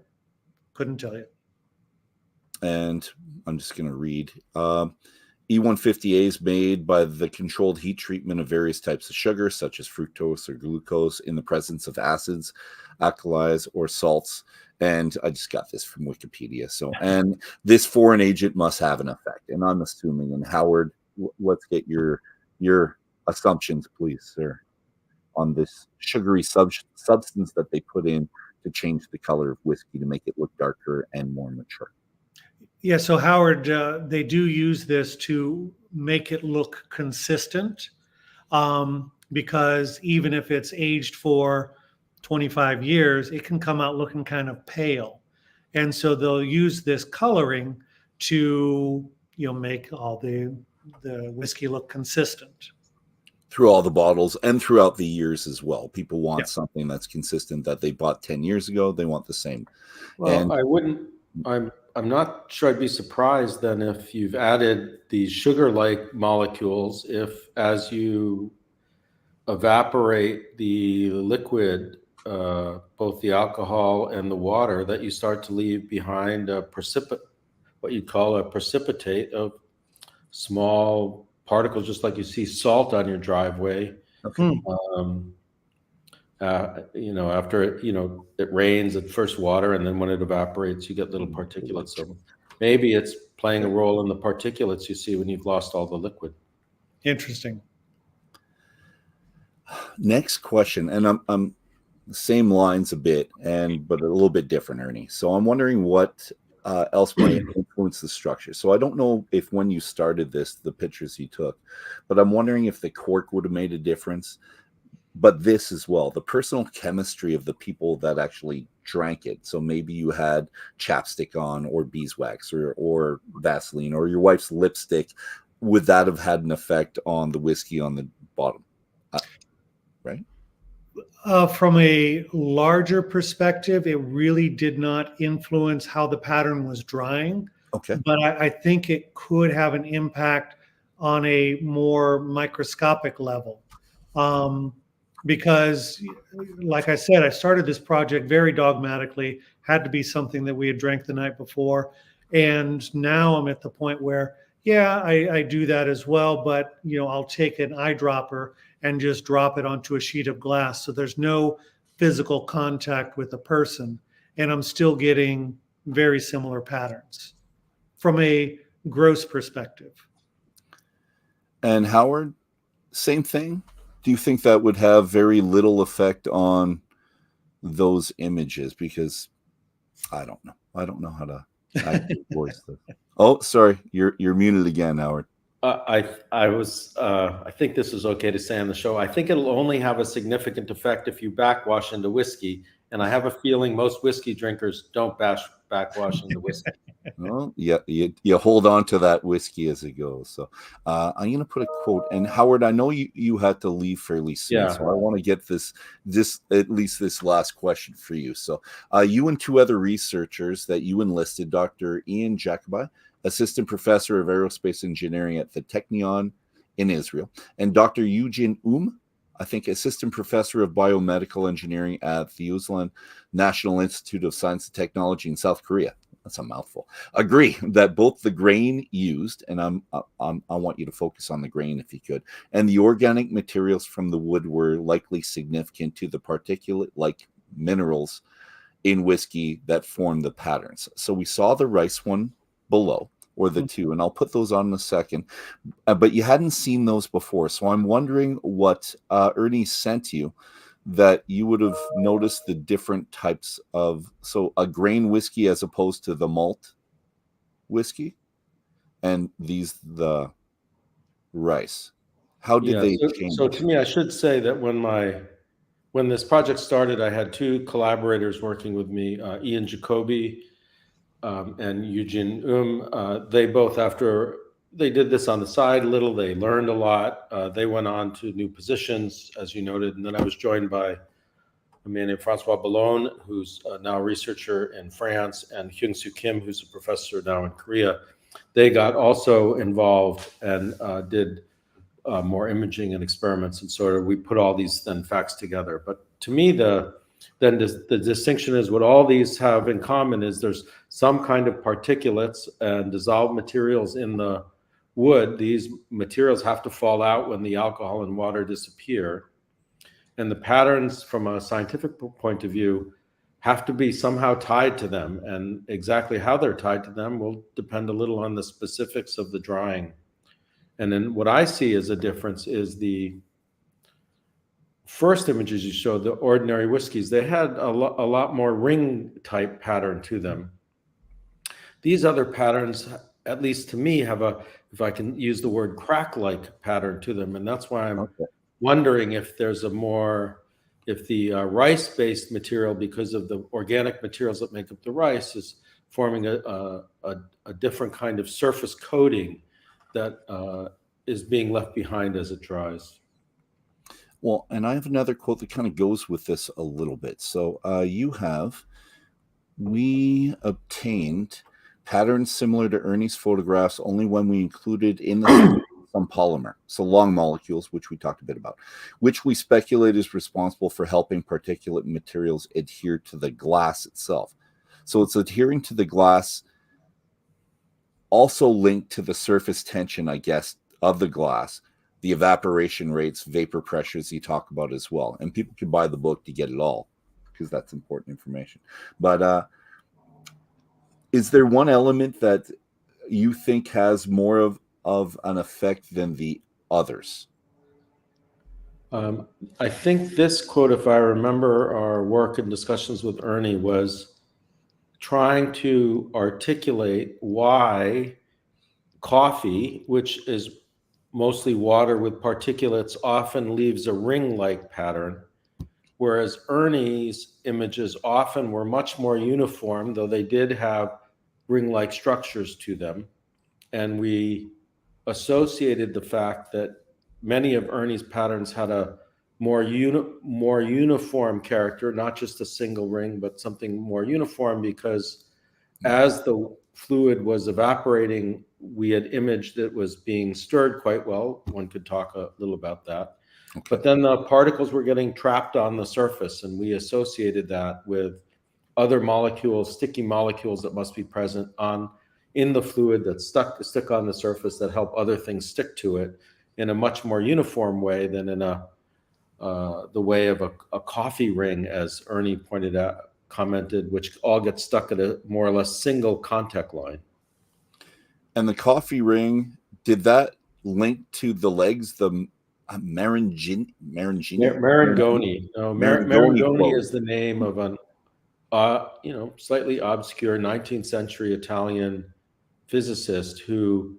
C: couldn't tell you.
B: and I'm just going to read. E150A is made by the controlled heat treatment of various types of sugar, such as fructose or glucose, in the presence of acids, alkalis, or salts. And I just got this from Wikipedia. So, and this foreign agent must have an effect. And I'm assuming, and Howard, let's get your assumptions, please, sir, on this sugary substance that they put in to change the color of whiskey to make it look darker and more mature.
C: Yeah, so Howard, they do use this to make it look consistent, because even if it's aged for 25 years, it can come out looking kind of pale. And so they'll use this coloring to, make all the whiskey look consistent.
B: Through all the bottles and throughout the years as well. People want something that's consistent that they bought 10 years ago. They want the same.
D: Well, I'm not sure I'd be surprised then if you've added these sugar-like molecules, if as you evaporate the liquid, both the alcohol and the water, that you start to leave behind what you call a precipitate of small particles, just like you see salt on your driveway.
B: Okay.
D: After it rains at first water, and then when it evaporates, you get little particulates. So maybe it's playing a role in the particulates you see when you've lost all the liquid.
C: Interesting.
B: Next question, and I'm same lines a bit, but a little bit different, Ernie. So I'm wondering what else might influence the structure. So I don't know if when you started this, the pictures you took, but I'm wondering if the cork would have made a difference. But this as well, the personal chemistry of the people that actually drank it. So maybe you had chapstick on, or beeswax, or Vaseline, or your wife's lipstick. Would that have had an effect on the whiskey on the bottom? Right?
C: From a larger perspective, it really did not influence how the pattern was drying.
B: Okay.
C: But I think it could have an impact on a more microscopic level. Because, like I said, I started this project very dogmatically, had to be something that we had drank the night before. And now I'm at the point where, I do that as well. But, I'll take an eyedropper and just drop it onto a sheet of glass. So there's no physical contact with the person. And I'm still getting very similar patterns from a gross perspective.
B: And Howard, same thing? Do you think that would have very little effect on those images? Because I don't know. I don't know how to voice this. Oh, sorry. You're muted again, Howard.
D: I think this is okay to say on the show. I think it'll only have a significant effect if you backwash into whiskey. And I have a feeling most whiskey drinkers don't backwash into whiskey.
B: Well, you hold on to that whiskey as it goes. So I'm going to put a quote. And Howard, I know you had to leave fairly soon, so I want to get this at least this last question for you. So you and two other researchers that you enlisted, Dr. Ian Jacobi, assistant professor of aerospace engineering at the Technion in Israel, and Dr. Eugene I think assistant professor of biomedical engineering at the Ulsan National Institute of Science and Technology in South Korea. That's a mouthful. Agree that both the grain used, and I want you to focus on the grain if you could, and the organic materials from the wood were likely significant to the particulate-like minerals in whiskey that form the patterns. So we saw the rice one below, or the two, and I'll put those on in a second. But you hadn't seen those before, so I'm wondering what Ernie sent you that you would have noticed the different types of, so a grain whiskey as opposed to the malt whiskey, and the rice. How did they change?
D: So to me, I should say that when this project started, I had two collaborators working with me, Ian Jacobi and Eugene they both, after they did this on the side a little, they learned a lot. They went on to new positions, as you noted. And then I was joined by a man named Francois Ballon, who's now a researcher in France, and Hyung-Soo Kim, who's a professor now in Korea. They got also involved and did more imaging and experiments. And sort of we put all these then facts together. But to me, the then the distinction is what all these have in common is there's some kind of particulates and dissolved materials in the wood. These materials have to fall out when the alcohol and water disappear. And the patterns from a scientific point of view have to be somehow tied to them. And exactly how they're tied to them will depend a little on the specifics of the drying. And then what I see as a difference is the first images you showed, the ordinary whiskeys, they had a lot more ring type pattern to them. These other patterns, at least to me, have a, if I can use the word, crack-like pattern to them. And that's why I'm wondering if there's a more, if the rice-based material, because of the organic materials that make up the rice, is forming a different kind of surface coating that is being left behind as it dries.
B: Well, and I have another quote that kind of goes with this a little bit. So we obtained patterns similar to Ernie's photographs only when we included in the some polymer, so long molecules, which we talked a bit about, which we speculate is responsible for helping particulate materials adhere to the glass itself. So it's adhering to the glass, also linked to the surface tension, I guess, of the glass, the evaporation rates, vapor pressures you talk about as well. And people can buy the book to get it all, because that's important information. But is there one element that you think has more of an effect than the others?
D: I think this quote, if I remember our work and discussions with Ernie, was trying to articulate why coffee, which is mostly water with particulates, often leaves a ring-like pattern, whereas Ernie's images often were much more uniform, though they did have ring-like structures to them. And we associated the fact that many of Ernie's patterns had a more uniform character, not just a single ring, but something more uniform, because as the fluid was evaporating, we had imaged that it was being stirred quite well. One could talk a little about that. Okay. But then the particles were getting trapped on the surface, and we associated that with other molecules, sticky molecules that must be present in the fluid that stick on the surface that help other things stick to it in a much more uniform way than in the way of a coffee ring, as Ernie pointed out, commented, which all get stuck at a more or less single contact line.
B: And the coffee ring, did that link to the legs, the Marangoni? No,
D: Marangoni is the name of an slightly obscure 19th century Italian physicist who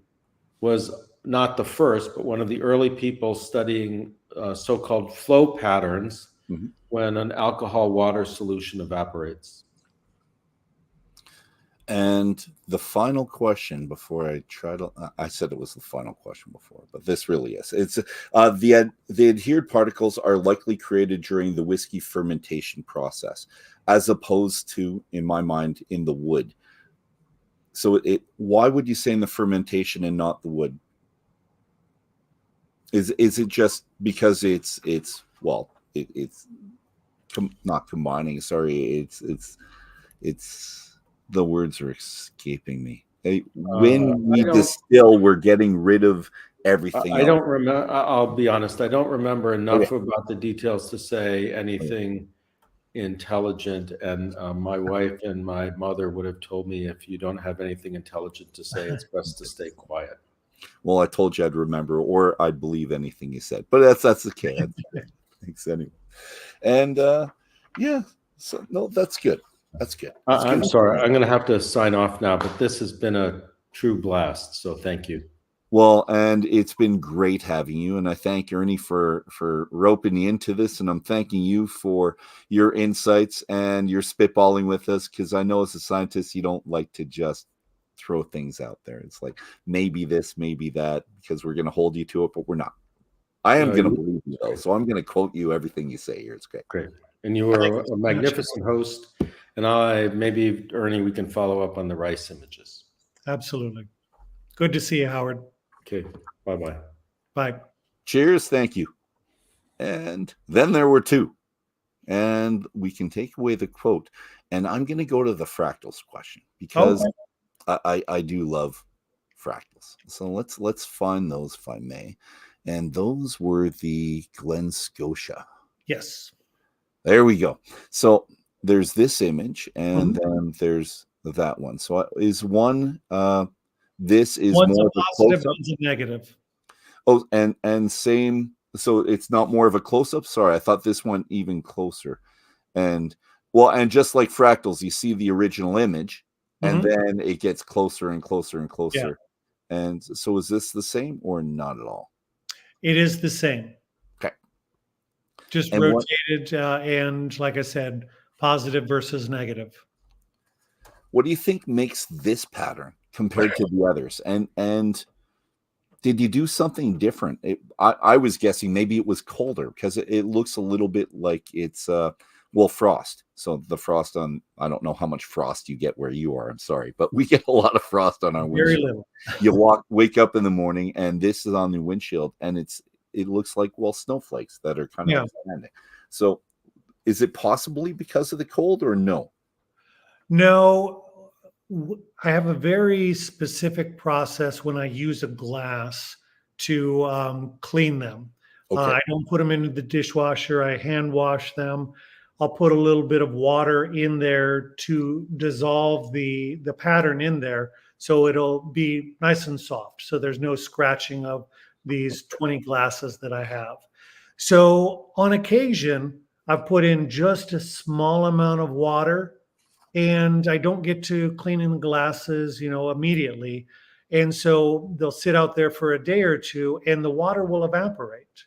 D: was not the first, but one of the early people studying so-called flow patterns when an alcohol water solution evaporates. And
B: the final question before I try to, I said it was the final question before, but this really is. It's the adhered particles are likely created during the whiskey fermentation process, as opposed to, in my mind, in the wood. So why would you say in the fermentation and not the wood? Is it just because it's not combining? Sorry, it's the words are escaping me. When we distill, we're getting rid of everything.
D: I don't remember. I'll be honest. I don't remember enough about the details to say anything intelligent. And my wife and my mother would have told me, if you don't have anything intelligent to say, it's best to stay quiet.
B: Well, I told you I'd remember, or I'd believe anything you said. But that's okay. Thanks anyway. And so no, that's good. That's good.
D: I'm sorry. I'm going to have to sign off now, but this has been a true blast. So thank you.
B: Well, and it's been great having you. And I thank Ernie for roping me into this. And I'm thanking you for your insights and your spitballing with us, because I know as a scientist, you don't like to just throw things out there. It's like, maybe this, maybe that, because we're going to hold you to it, but we're not. I am going to believe you, though. So I'm going to quote you everything you say here. It's great.
D: Great. And you were a magnificent host. And maybe, Ernie, we can follow up on the rice images.
C: Absolutely. Good to see you, Howard.
D: Okay. Bye-bye.
C: Bye.
B: Cheers. Thank you. And then there were two. and we can take away the quote. And I'm going to go to the fractals question because I do love fractals. So let's find those if I may. And those were the Glen Scotia.
C: Yes.
B: There we go. So there's this image, and then there's that one. So is one this is
C: one's
B: more
C: a
B: of a
C: positive,
B: close-up.
C: one's a negative.
B: Oh, and same. So it's not more of a close-up. Sorry, I thought this one even closer. And well, and just like fractals, you see the original image, and then it gets closer and closer and closer. Yeah. And so is this the same or not at all?
C: It is the same.
B: Okay.
C: Just and rotated, and like I said, positive versus negative.
B: What do you think makes this pattern compared to the others? And did you do something different? I was guessing maybe it was colder because it looks a little bit like it's frost. So the frost on, I don't know how much frost you get where you are. I'm sorry, but we get a lot of frost on our windshield. Very little. You wake up in the morning and this is on the windshield and it looks like, snowflakes that are kind of expanding. So is it possibly because of the cold or no?
C: No, I have a very specific process when I use a glass to clean them. Okay. I don't put them into the dishwasher. I hand wash them. I'll put a little bit of water in there to dissolve the pattern in there so it'll be nice and soft. So there's no scratching of these 20 glasses that I have. So on occasion, I've put in just a small amount of water and I don't get to cleaning the glasses, immediately. And so they'll sit out there for a day or two and the water will evaporate.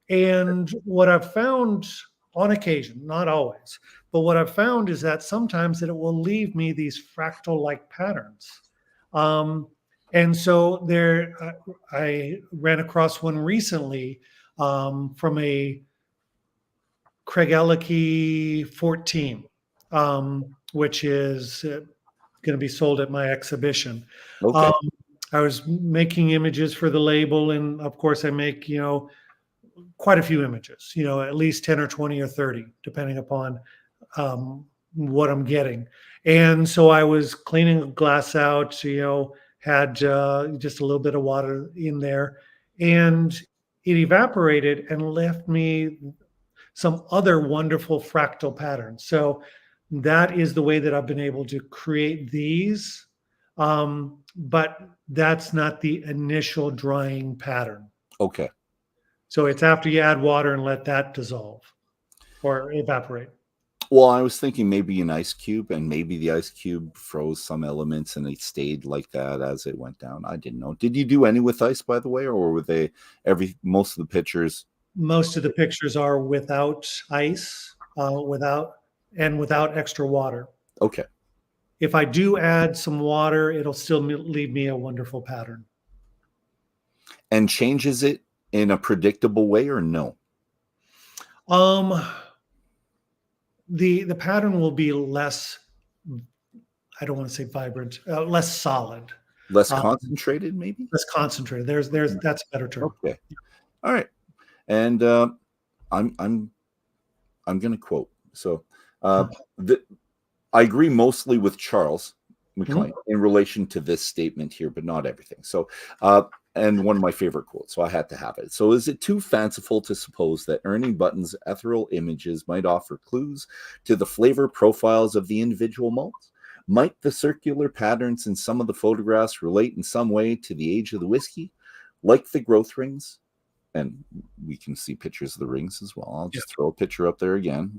C: And what I've found on occasion, not always, but what I've found is that sometimes that it will leave me these fractal-like patterns. And so I ran across one recently from a Craigellachie 14, which is going to be sold at my exhibition. Okay. I was making images for the label, and of course I make, quite a few images, at least 10 or 20 or 30, depending upon what I'm getting. And so I was cleaning the glass out, had just a little bit of water in there, and it evaporated and left me some other wonderful fractal patterns. So that is the way that I've been able to create these, but that's not the initial drying pattern.
B: Okay.
C: So it's after you add water and let that dissolve or evaporate.
B: Well, I was thinking maybe an ice cube, and maybe the ice cube froze some elements and it stayed like that as it went down. I didn't know. Did you do any with ice, by the way, or were they most of the pictures?
C: Most of the pictures are without ice, without extra water.
B: Okay.
C: If I do add some water, it'll still leave me a wonderful pattern.
B: And changes it in a predictable way or no?
C: The pattern will be less, I don't want to say vibrant, less solid.
B: Less concentrated, maybe?
C: Less concentrated. That's a better term.
B: Okay. All right. And I'm going to quote. So I agree mostly with Charles MacLean in relation to this statement here, but not everything. So and one of my favorite quotes, so I had to have it. So is it too fanciful to suppose that Ernie Button's ethereal images might offer clues to the flavor profiles of the individual malts? Might the circular patterns in some of the photographs relate in some way to the age of the whiskey, like the growth rings? And we can see pictures of the rings as well. I'll just throw a picture up there again.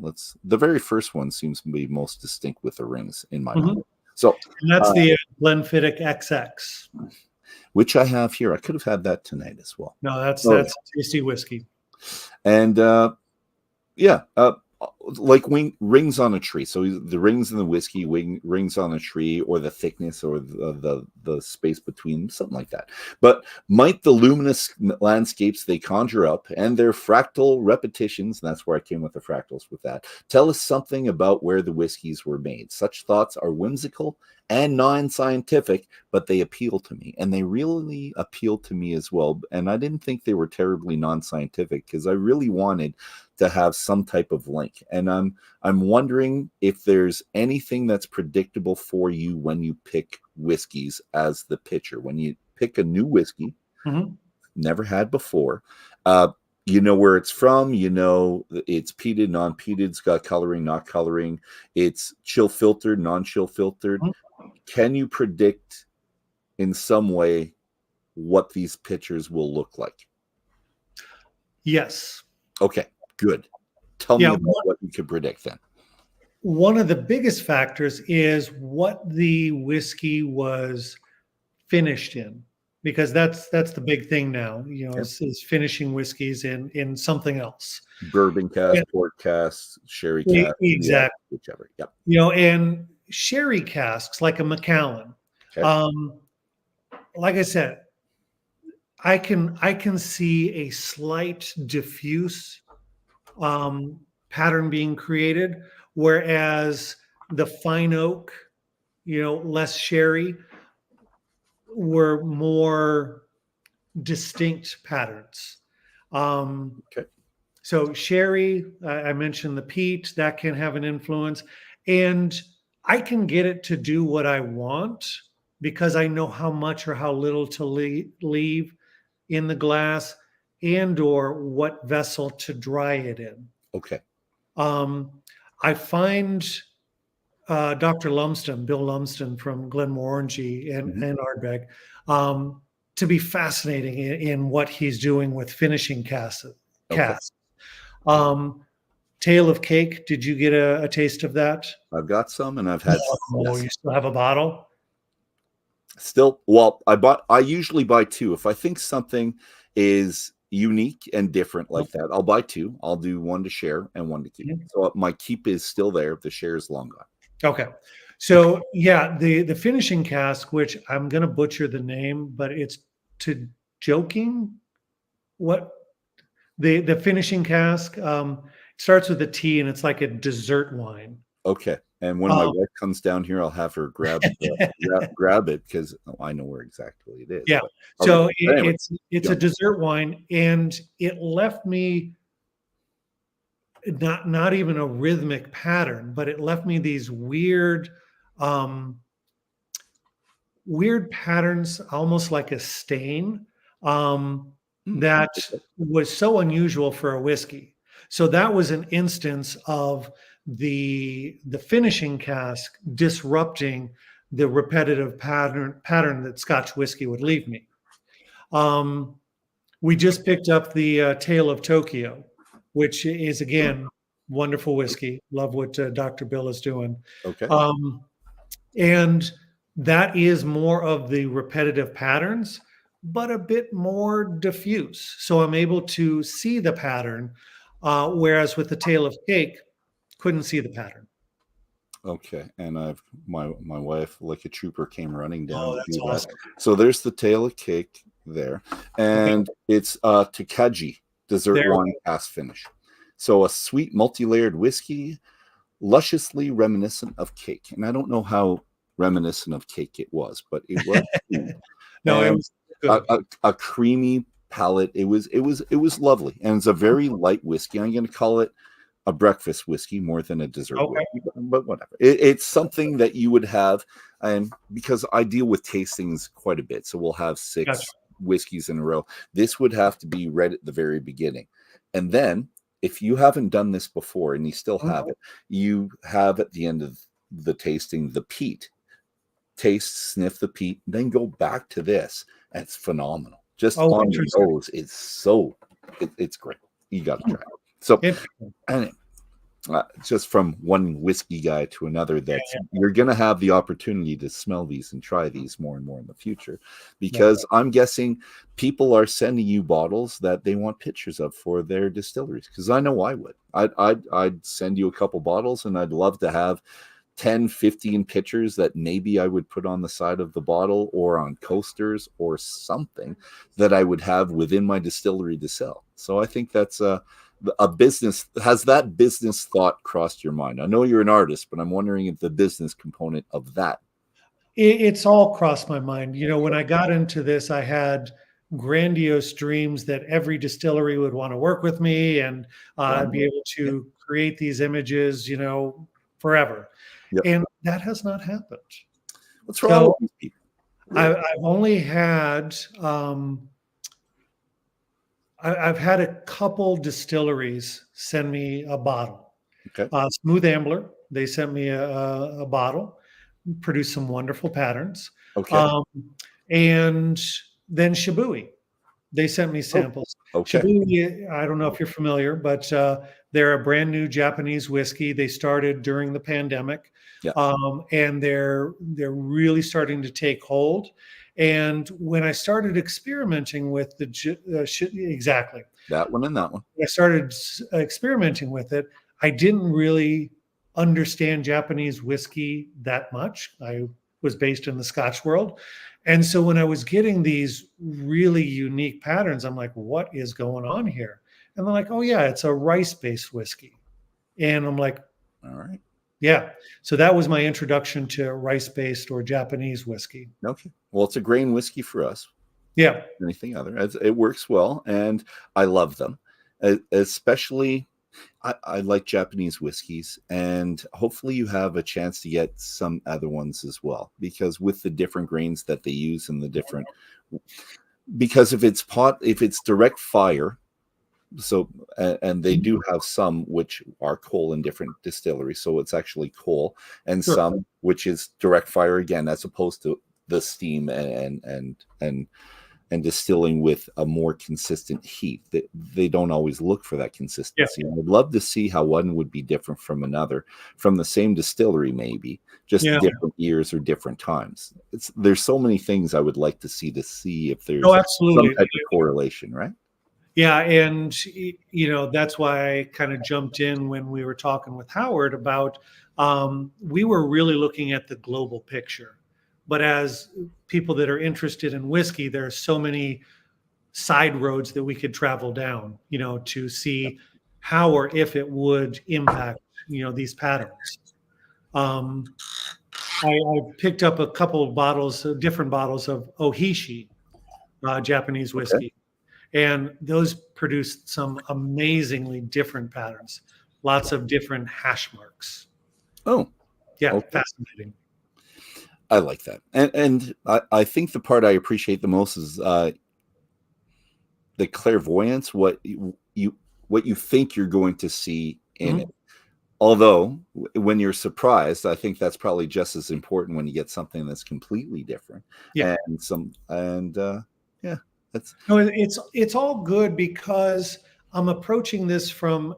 B: The very first one seems to be most distinct with the rings in my mind. So
C: and that's the Glenfiddich XX.
B: Which I have here. I could have had that tonight as well.
C: No, that's tasty whiskey.
B: And like rings on a tree. So the rings in the whiskey, rings on a tree, or the thickness or the space between, something like that. But might the luminous landscapes they conjure up and their fractal repetitions, and that's where I came with the fractals with that, tell us something about where the whiskeys were made? Such thoughts are whimsical and non-scientific, but they appeal to me, and they really appeal to me as well. And I didn't think they were terribly non-scientific because I really wanted to have some type of link. And I'm wondering if there's anything that's predictable for you when you pick whiskeys as the pitcher. When you pick a new whiskey, never had before, you know where it's from, you know it's peated, non-peated, it's got coloring, not coloring, it's chill filtered, non-chill filtered. Can you predict in some way what these pitchers will look like?
C: Yes.
B: Okay, good. Tell me about what you can predict then.
C: One of the biggest factors is what the whiskey was finished in, because that's the big thing now, you know, is finishing whiskeys in something else.
B: Bourbon cask, port cask, sherry cask.
C: Exactly.
B: Whichever. Yep.
C: You know, and sherry casks like a Macallan.
B: Okay.
C: Like I said, I can see a slight diffuse pattern being created, whereas the fine oak, you know, less sherry, were more distinct patterns.
B: Okay.
C: So sherry, I mentioned the peat, that can have an influence, and I can get it to do what I want because I know how much or how little to leave in the glass and or what vessel to dry it in.
B: Okay.
C: I find Dr. Lumsden, Bill Lumsden from Glenmorangie and Ardbeg, to be fascinating in what he's doing with finishing casks.
B: Okay.
C: Tale of Cake, did you get a taste of that?
B: I've got some, and I've had some.
C: Oh, you still have a bottle?
B: Still, well, I usually buy two. If I think something is unique and different like that, I'll buy two. I'll do one to share and one to keep. So my keep is still there. The share is long gone.
C: Okay. So yeah, the finishing cask, which I'm going to butcher the name, but it's to joking. What the finishing cask starts with a T, and it's like a dessert wine.
B: Okay. And when my wife comes down here, I'll have her grab it because I know where exactly it is.
C: Yeah.
B: But,
C: so
B: anyway,
C: it's a dessert wine, and it left me not even a rhythmic pattern, but it left me these weird patterns, almost like a stain, that was so unusual for a whiskey. So that was an instance of the finishing cask disrupting the repetitive pattern that Scotch whiskey would leave me. We just picked up the Tale of Tokyo, which is, again, wonderful whiskey. Love what Dr. Bill is doing.
B: Okay.
C: And that is more of the repetitive patterns, but a bit more diffuse. So I'm able to see the pattern, whereas with the Tale of Cake, couldn't see the pattern.
B: Okay. And my wife, like a trooper, came running down.
C: Oh, that's awesome.
B: So there's the Tale of Cake there. And it's Takagi dessert wine cask finish. So a sweet multi-layered whiskey, lusciously reminiscent of cake. And I don't know how reminiscent of cake it was, but it was.
C: No, it was good.
B: A creamy palate. It was lovely. And it's a very light whiskey. I'm going to call it a breakfast whiskey more than a dessert whiskey, but whatever. It's something that you would have, and because I deal with tastings quite a bit, so we'll have 6 whiskeys in a row. This would have to be read at the very beginning. And then if you haven't done this before and you still have it, you have at the end of the tasting the peat. Taste, sniff the peat, then go back to this. And it's phenomenal. Just on your nose, it's great. You got to try it. So, and just from one whiskey guy to another, that you're going to have the opportunity to smell these and try these more and more in the future, because I'm guessing people are sending you bottles that they want pictures of for their distilleries. Because I know I would. I'd send you a couple bottles, and I'd love to have 10, 15 pictures that maybe I would put on the side of the bottle or on coasters or something that I would have within my distillery to sell. So I think that's a business. Has that business thought crossed your mind? I know you're an artist, but I'm wondering if the business component of that.
C: It's all crossed my mind. You know, when I got into this, I had grandiose dreams that every distillery would want to work with me, and I'd be able to create these images, forever.
B: Yep.
C: And that has not happened.
B: What's wrong with these people?
C: I've only had, I've had a couple distilleries send me a bottle.
B: Okay.
C: Smooth Ambler, they sent me a bottle, produced some wonderful patterns.
B: Okay.
C: And then Shibui, they sent me samples.
B: Okay.
C: Shibui, I don't know if you're familiar, but they're a brand new Japanese whiskey. They started during the pandemic, and they're really starting to take hold. And when I started experimenting with exactly
B: that one and that one,
C: I started experimenting with it. I didn't really understand Japanese whiskey that much. I was based in the Scotch world. And so when I was getting these really unique patterns, I'm like, what is going on here? And they're like, oh, yeah, it's a rice-based whiskey. And I'm like,
B: all right.
C: Yeah. So that was my introduction to rice-based or Japanese whiskey.
B: Okay. Well, it's a grain whiskey for us.
C: Yeah.
B: Anything other. It works well, and I love them. Especially, I like Japanese whiskeys, and hopefully you have a chance to get some other ones as well, because with the different grains that they use and the different, because if it's direct fire, so and they do have some which are coal in different distilleries, so it's actually coal, and some which is direct fire again, as opposed to the steam and distilling with a more consistent heat. They don't always look for that consistency. I'd love to see how one would be different from another, from the same distillery, maybe just different years or different times. There's so many things I would like to see if there's some type of correlation, right?
C: Yeah, and that's why I kind of jumped in when we were talking with Howard about we were really looking at the global picture. But as people that are interested in whiskey, there are so many side roads that we could travel down, to see how or if it would impact, these patterns. I picked up a couple of different bottles of Ohishi, Japanese whiskey. And those produced some amazingly different patterns, lots of different hash marks.
B: Oh,
C: yeah, fascinating.
B: I like that, and I think the part I appreciate the most is the clairvoyance. What you think you're going to see in it. Although when you're surprised, I think that's probably just as important when you get something that's completely different.
C: Yeah,
B: that's
C: it's all good because I'm approaching this from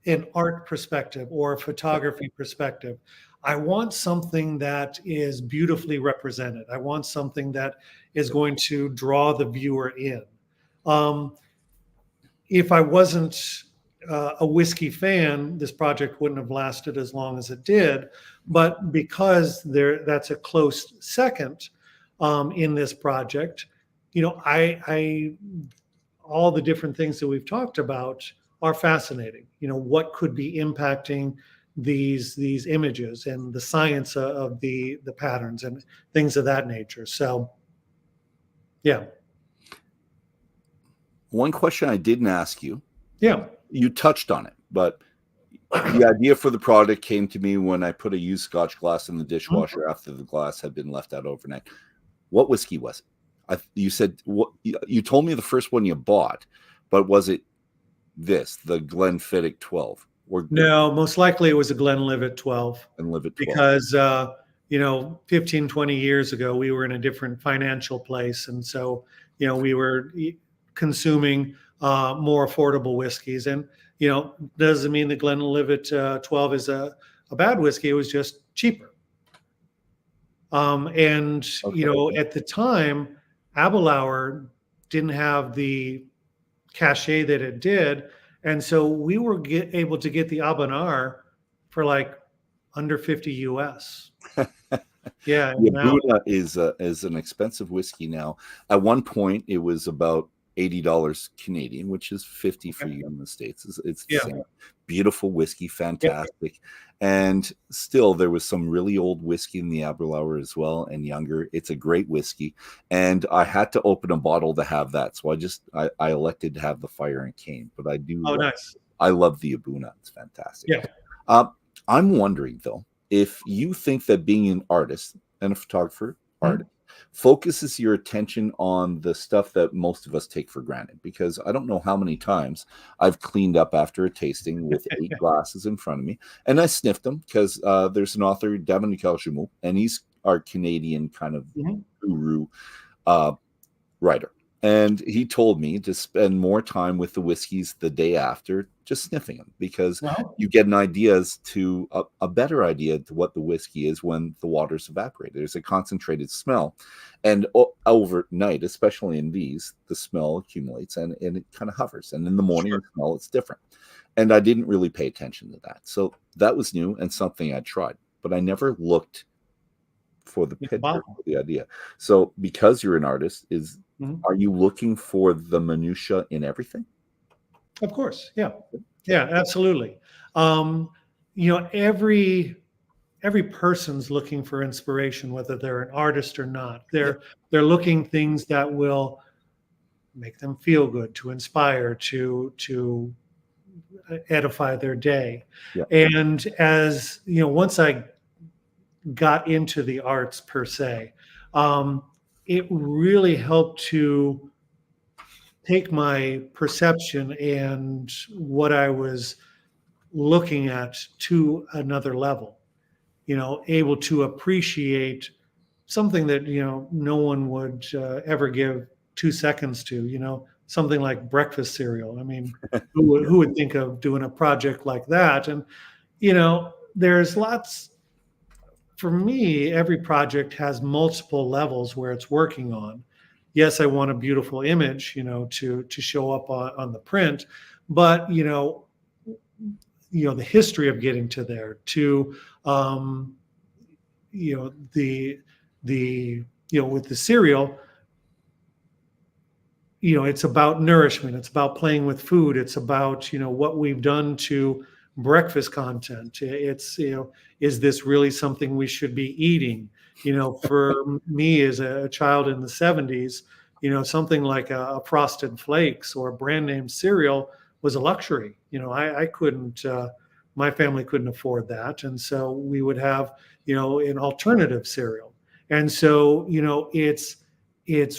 C: an art perspective or a photography perspective. I want something that is beautifully represented. I want something that is going to draw the viewer in. If I wasn't a whiskey fan, this project wouldn't have lasted as long as it did. But because that's a close second in this project, all the different things that we've talked about are fascinating. What could be impacting these images and the science of the patterns and things of that nature. So, yeah.
B: One question I didn't ask you.
C: Yeah.
B: You touched on it, but the idea for the product came to me when I put a used Scotch glass in the dishwasher after the glass had been left out overnight. What whiskey was it? You said you told me the first one you bought, but was it the Glenfiddich 12?
C: No, most likely it was a Glenlivet 12.
B: Glenlivet 12.
C: Because 15, 20 years ago, we were in a different financial place. And so, we were consuming more affordable whiskeys. And, doesn't mean the Glenlivet 12 is a bad whiskey. It was just cheaper. At the time, Abelauer didn't have the cachet that it did. And so we were able to get the Abanar for like under 50 US. Yeah.
B: Buddha is an expensive whiskey now. At one point, it was about $80 Canadian, which is 50 for you in the States. It's the same. Beautiful whiskey, fantastic. Yeah. And still, there was some really old whiskey in the Abelauer as well, and younger. It's a great whiskey. And I had to open a bottle to have that. So I elected to have the Fire and Cane. But I do.
C: Oh, nice.
B: I love the Abuna. It's fantastic.
C: Yeah.
B: I'm wondering, though, if you think that being an artist and a photographer, artist, focuses your attention on the stuff that most of us take for granted. Because I don't know how many times I've cleaned up after a tasting with 8 glasses in front of me, and I sniffed them because there's an author, Davin Jumeau, and he's our Canadian kind of guru writer. And he told me to spend more time with the whiskeys the day after, just sniffing them, because you get an idea as to a better idea to what the whiskey is when the water's evaporated. There's a concentrated smell, and overnight, especially in these, the smell accumulates and it kind of hovers. And in the morning, the smell it's different. And I didn't really pay attention to that, so that was new and something I tried, but I never looked for the picture, for the idea. So because you're an artist, are you looking for the minutia in everything?
C: Of course. Yeah, absolutely. Every person's looking for inspiration, whether they're an artist or not. They're looking things that will make them feel good, to inspire, to edify their day. And as once I got into the arts per se, it really helped to take my perception and what I was looking at to another level, able to appreciate something that, no one would ever give 2 seconds to, something like breakfast cereal. I mean, who would think of doing a project like that? And, there's lots. For me, every project has multiple levels where it's working on. Yes, I want a beautiful image, to show up on the print, but the history of getting to there, to with the cereal, it's about nourishment, it's about playing with food, it's about what we've done to breakfast content. It's is this really something we should be eating? For me as a child in the 70s, something like a Frosted Flakes or a brand name cereal was a luxury. I couldn't, my family couldn't afford that, and so we would have an alternative cereal. And so it's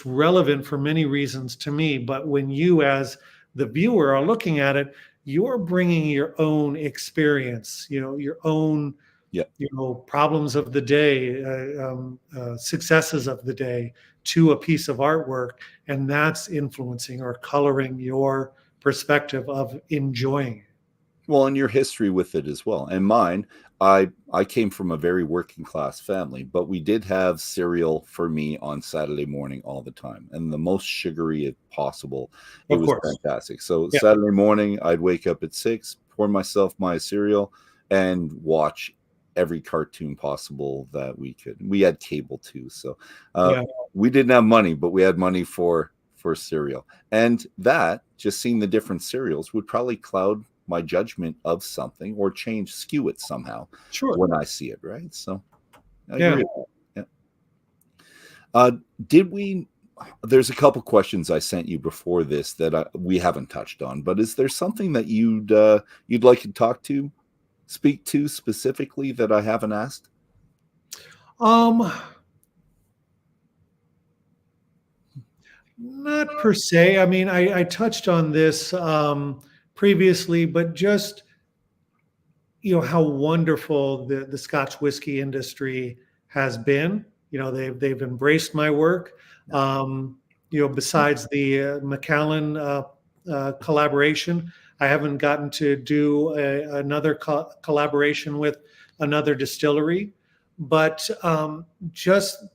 C: relevant for many reasons to me, but when you as the viewer are looking at it, you're bringing your own experience, your own, problems of the day, successes of the day to a piece of artwork, and that's influencing or coloring your perspective of enjoying it.
B: Well, and your history with it as well. And mine, I came from a very working class family, but we did have cereal for me on Saturday morning all the time, and the most sugary possible. It was fantastic. So Saturday morning, I'd wake up at 6, pour myself my cereal, and watch every cartoon possible that we could. We had cable too, so we didn't have money, but we had money for cereal, and that just seeing the different cereals would probably cloud my judgment of something or skew it somehow when I see it, right? So I agree with that. There's a couple questions I sent you before this that we haven't touched on, but is there something that you'd like to speak to specifically that I haven't asked?
C: Not per se. I mean, I touched on this previously, but just how wonderful the Scotch whiskey industry has been. They've embraced my work. Besides the Macallan collaboration, I haven't gotten to do another collaboration with another distillery, but just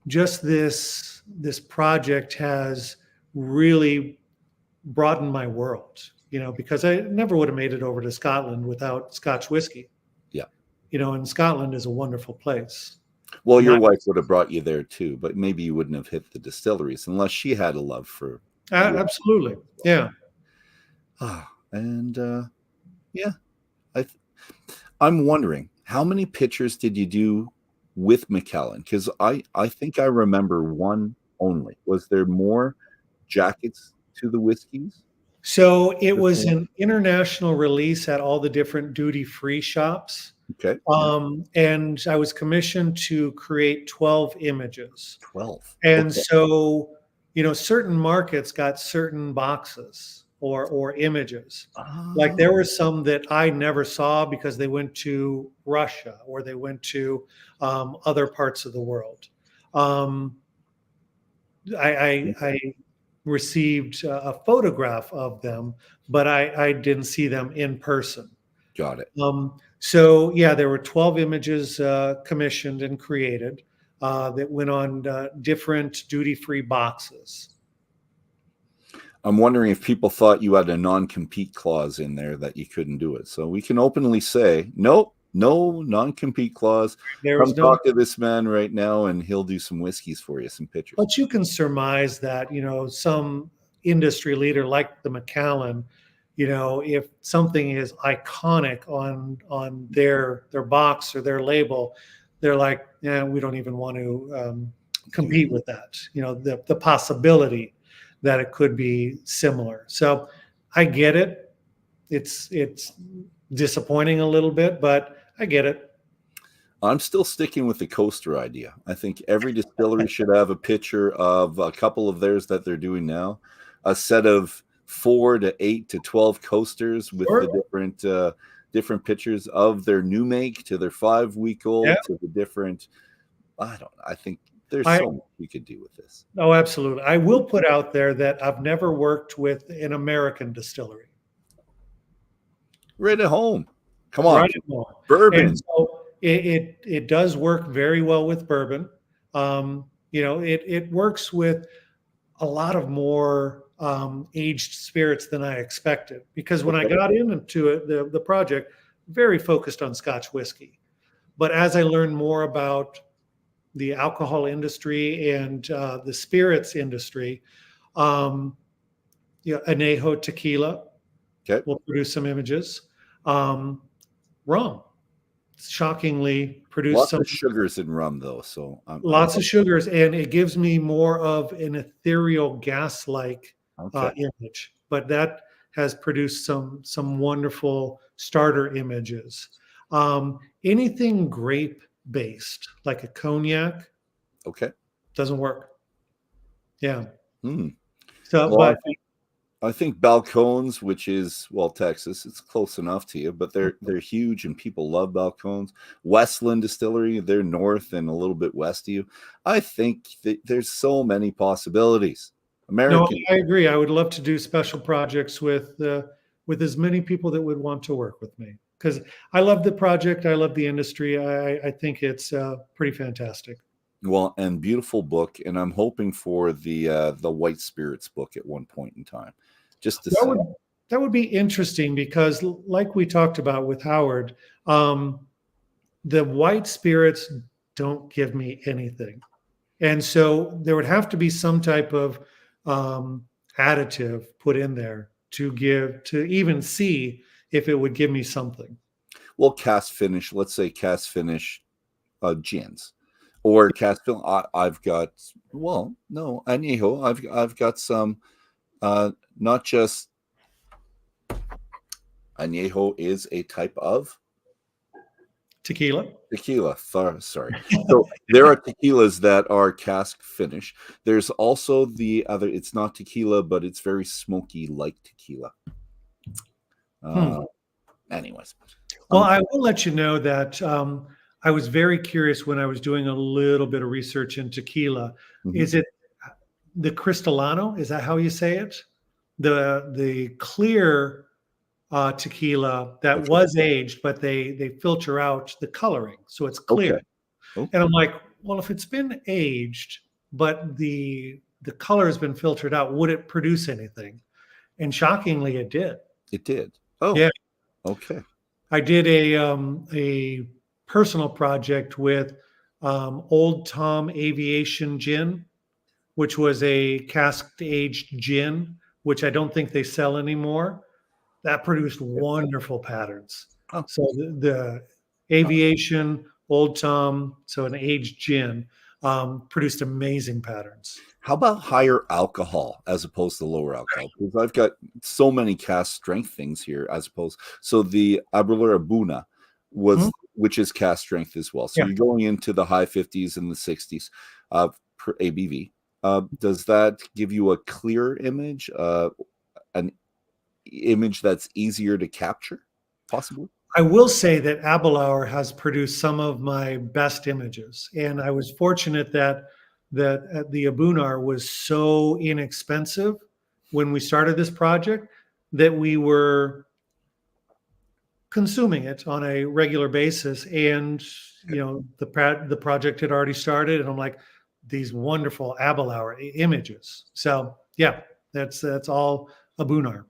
C: this project has really broadened my world, because I never would have made it over to Scotland without Scotch whiskey. And Scotland is a wonderful place.
B: Well, your wife would have brought you there too, but maybe you wouldn't have hit the distilleries unless she had a love for.
C: Absolutely. Yeah.
B: And I'm wondering, how many pictures did you do with Macallan? Because I think I remember one only. Was there more jackets to the whiskeys?
C: So it was an international release at all the different duty-free shops.
B: Okay.
C: And I was commissioned to create 12 images.
B: 12.
C: And
B: Okay.
C: so, certain markets got certain boxes or images. Like there were some that I never saw because they went to Russia or they went to other parts of the world. I received a photograph of them, but I didn't see them in person.
B: Got it.
C: So yeah, there were 12 images commissioned and created that went on different duty-free boxes.
B: I'm wondering if people thought you had a non-compete clause in there that you couldn't do it. So we can openly say, nope, no non-compete clause. Come talk to this man right now and he'll do some whiskeys for you, some pictures.
C: But you can surmise that, some industry leader like the Macallan, if something is iconic on their box or their label, they're like, yeah, we don't even want to compete with that. The possibility that it could be similar. So I get it. It's disappointing a little bit, but I get it.
B: I'm still sticking with the coaster idea. I think every distillery should have a picture of a couple of theirs that they're doing now, a set of 4 to 8 to 12 coasters with the different pictures of their new make to their 5-week-old to the different. I think there's so much you could do with this.
C: Oh, absolutely. I will put out there that I've never worked with an American distillery.
B: Right at home. Come on.
C: Right at home.
B: Bourbon.
C: And so it does work very well with bourbon. It works with a lot of more aged spirits than I expected, because when I got into it, the project, very focused on Scotch whiskey. But as I learned more about the alcohol industry and the spirits industry, Añejo tequila will produce some images. Rum, shockingly, produced
B: lots
C: some
B: of sugars in rum, though. So
C: lots of sugars, and it gives me more of an ethereal gas-like image. But that has produced some wonderful starter images. Anything grape-based, like a cognac, doesn't work. Yeah. So,
B: well,
C: but
B: I think Balcones, which is, Texas, it's close enough to you, but they're huge and people love Balcones. Westland Distillery, they're north and a little bit west of you. I think that there's so many possibilities. American.
C: No, I agree. I would love to do special projects with as many people that would want to work with me, because I love the project. I love the industry. I think it's pretty fantastic.
B: Well, and beautiful book, and I'm hoping for the white spirits book at one point in time. Just to
C: that would be interesting, because like we talked about with Howard, the white spirits don't give me anything. And so there would have to be some type of additive put in there to even see if it would give me something.
B: Well, cast finish, let's say cast finish gins. Or cast film. I've got Añejo. I've got some. Not just Añejo is a type of
C: tequila.
B: Sorry. So there are tequilas that are cask finish. There's also the other. It's not tequila, but it's very smoky like tequila. Anyways.
C: Well, I will let you know that. I was very curious when I was doing a little bit of research in tequila. Is it the Cristalano? Is that how you say it? The clear tequila that was aged, but they filter out the coloring, so it's clear. Okay. And I'm like, well, if it's been aged, but the color has been filtered out, would it produce anything? And shockingly, it did.
B: It did. Oh,
C: yeah.
B: Okay.
C: I did a personal project with Old Tom Aviation Gin, which was a cask-aged gin, which I don't think they sell anymore. That produced wonderful patterns. Oh. So the Aviation, Old Tom, so an aged gin. produced amazing patterns.
B: How about higher alcohol as opposed to lower alcohol? Because I've got so many cask strength things here as opposed. So the Aberlour Abuna was, which is cask strength as well. So you're going into the high 50s and the 60s per ABV. Does that give you a clearer image, an image that's easier to capture, possibly?
C: I will say that Aberlour has produced some of my best images, and I was fortunate that the Abunar was so inexpensive when we started this project that we were consuming it on a regular basis. And the project had already started, and I'm like, these wonderful Aberlour images. So yeah, that's all Abunar.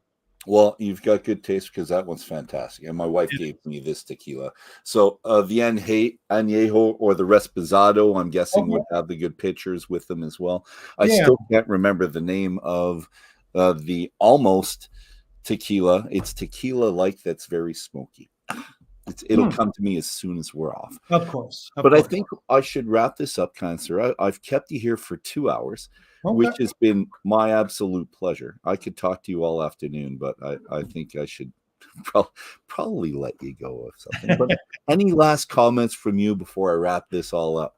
B: Well, you've got good taste because that one's fantastic. And my wife gave me this tequila. So the Añejo or the Reposado, I'm guessing, would have the good pictures with them as well. I still can't remember the name of the almost tequila. It's tequila-like that's very smoky. It'll come to me as soon as we're off.
C: Of course.
B: But I think I should wrap this up, kind sir. I've kept you here for 2 hours. Which has been my absolute pleasure. I could talk to you all afternoon, but I think I should probably let you go with something. But any last comments from you before I wrap this all up?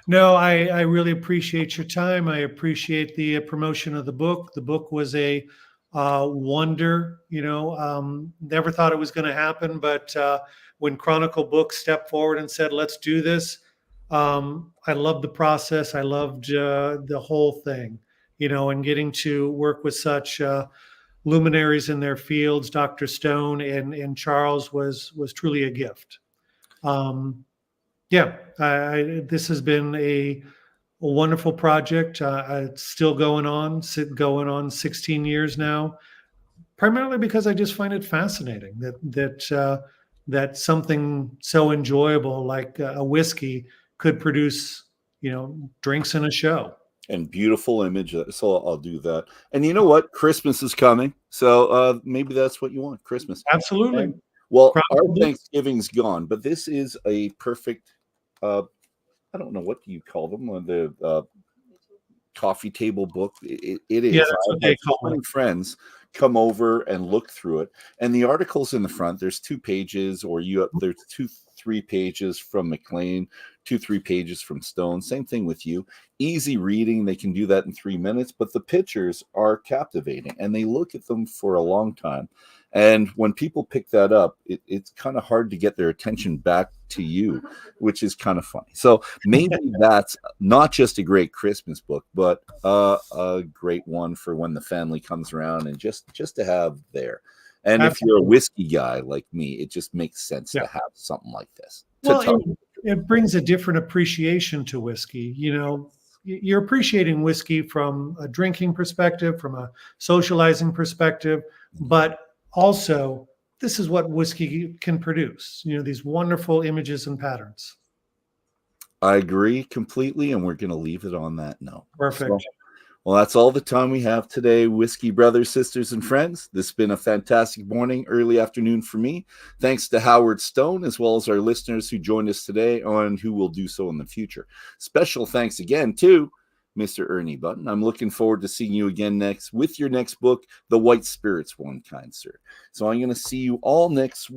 C: No, I really appreciate your time. I appreciate the promotion of the book. The book was a wonder, never thought it was going to happen. But when Chronicle Books stepped forward and said, let's do this, I loved the process. I loved the whole thing, and getting to work with such luminaries in their fields. Dr. Stone and Charles was truly a gift. This has been a wonderful project. It's still going on 16 years now, primarily because I just find it fascinating that something so enjoyable like a whiskey could produce, drinks in a show.
B: And beautiful image. So I'll do that. And you know what? Christmas is coming. So maybe that's what you want. Christmas.
C: Absolutely.
B: And, well, our Thanksgiving's gone, but this is a perfect, I don't know, what do you call them? The coffee table book. It is.
C: Yeah, that's what they call
B: it. Friends come over and look through it. And the articles in the front, there's 2 pages, or there's 2-3 pages from MacLean, 2-3 pages from Stone. Same thing with you. Easy reading. They can do that in 3 minutes, but the pictures are captivating and they look at them for a long time. And when people pick that up, it's kind of hard to get their attention back to you, which is kind of funny. So maybe that's not just a great Christmas book, but a great one for when the family comes around and just to have there. And Absolutely. If you're a whiskey guy like me, it just makes sense to have something like this.
C: Well, it brings a different appreciation to whiskey. You're appreciating whiskey from a drinking perspective, from a socializing perspective, but also this is what whiskey can produce, these wonderful images and patterns.
B: I agree completely, and we're going to leave it on that note.
C: Perfect.
B: So, well, that's all the time we have today, whiskey brothers, sisters, and friends. This has been a fantastic morning, early afternoon for me. Thanks to Howard Stone, as well as our listeners who joined us today and who will do so in the future. Special thanks again to Mr. Ernie Button. I'm looking forward to seeing you again with your next book, The White Spirits One, kind sir. So I'm going to see you all next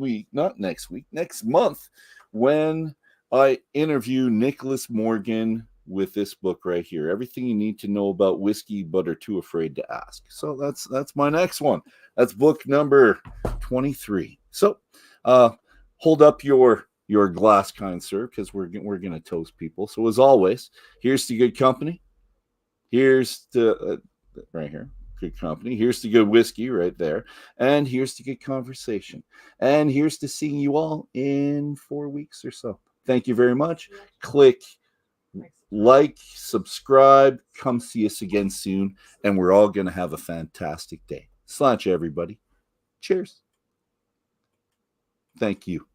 B: month, when I interview Nicholas Morgan with this book right here. Everything you need to know about whiskey but are too afraid to ask. So that's my next one. That's book number 23. So hold up your glass, kind sir, because we're going to toast people. So as always, here's to good company. Here's to right here, good company. Here's to good whiskey right there. And here's to good conversation. And here's to seeing you all in 4 weeks or so. Thank you very much. Click like, subscribe, come see us again soon, and we're all going to have a fantastic day. Sláinte, everybody. Cheers. Thank you.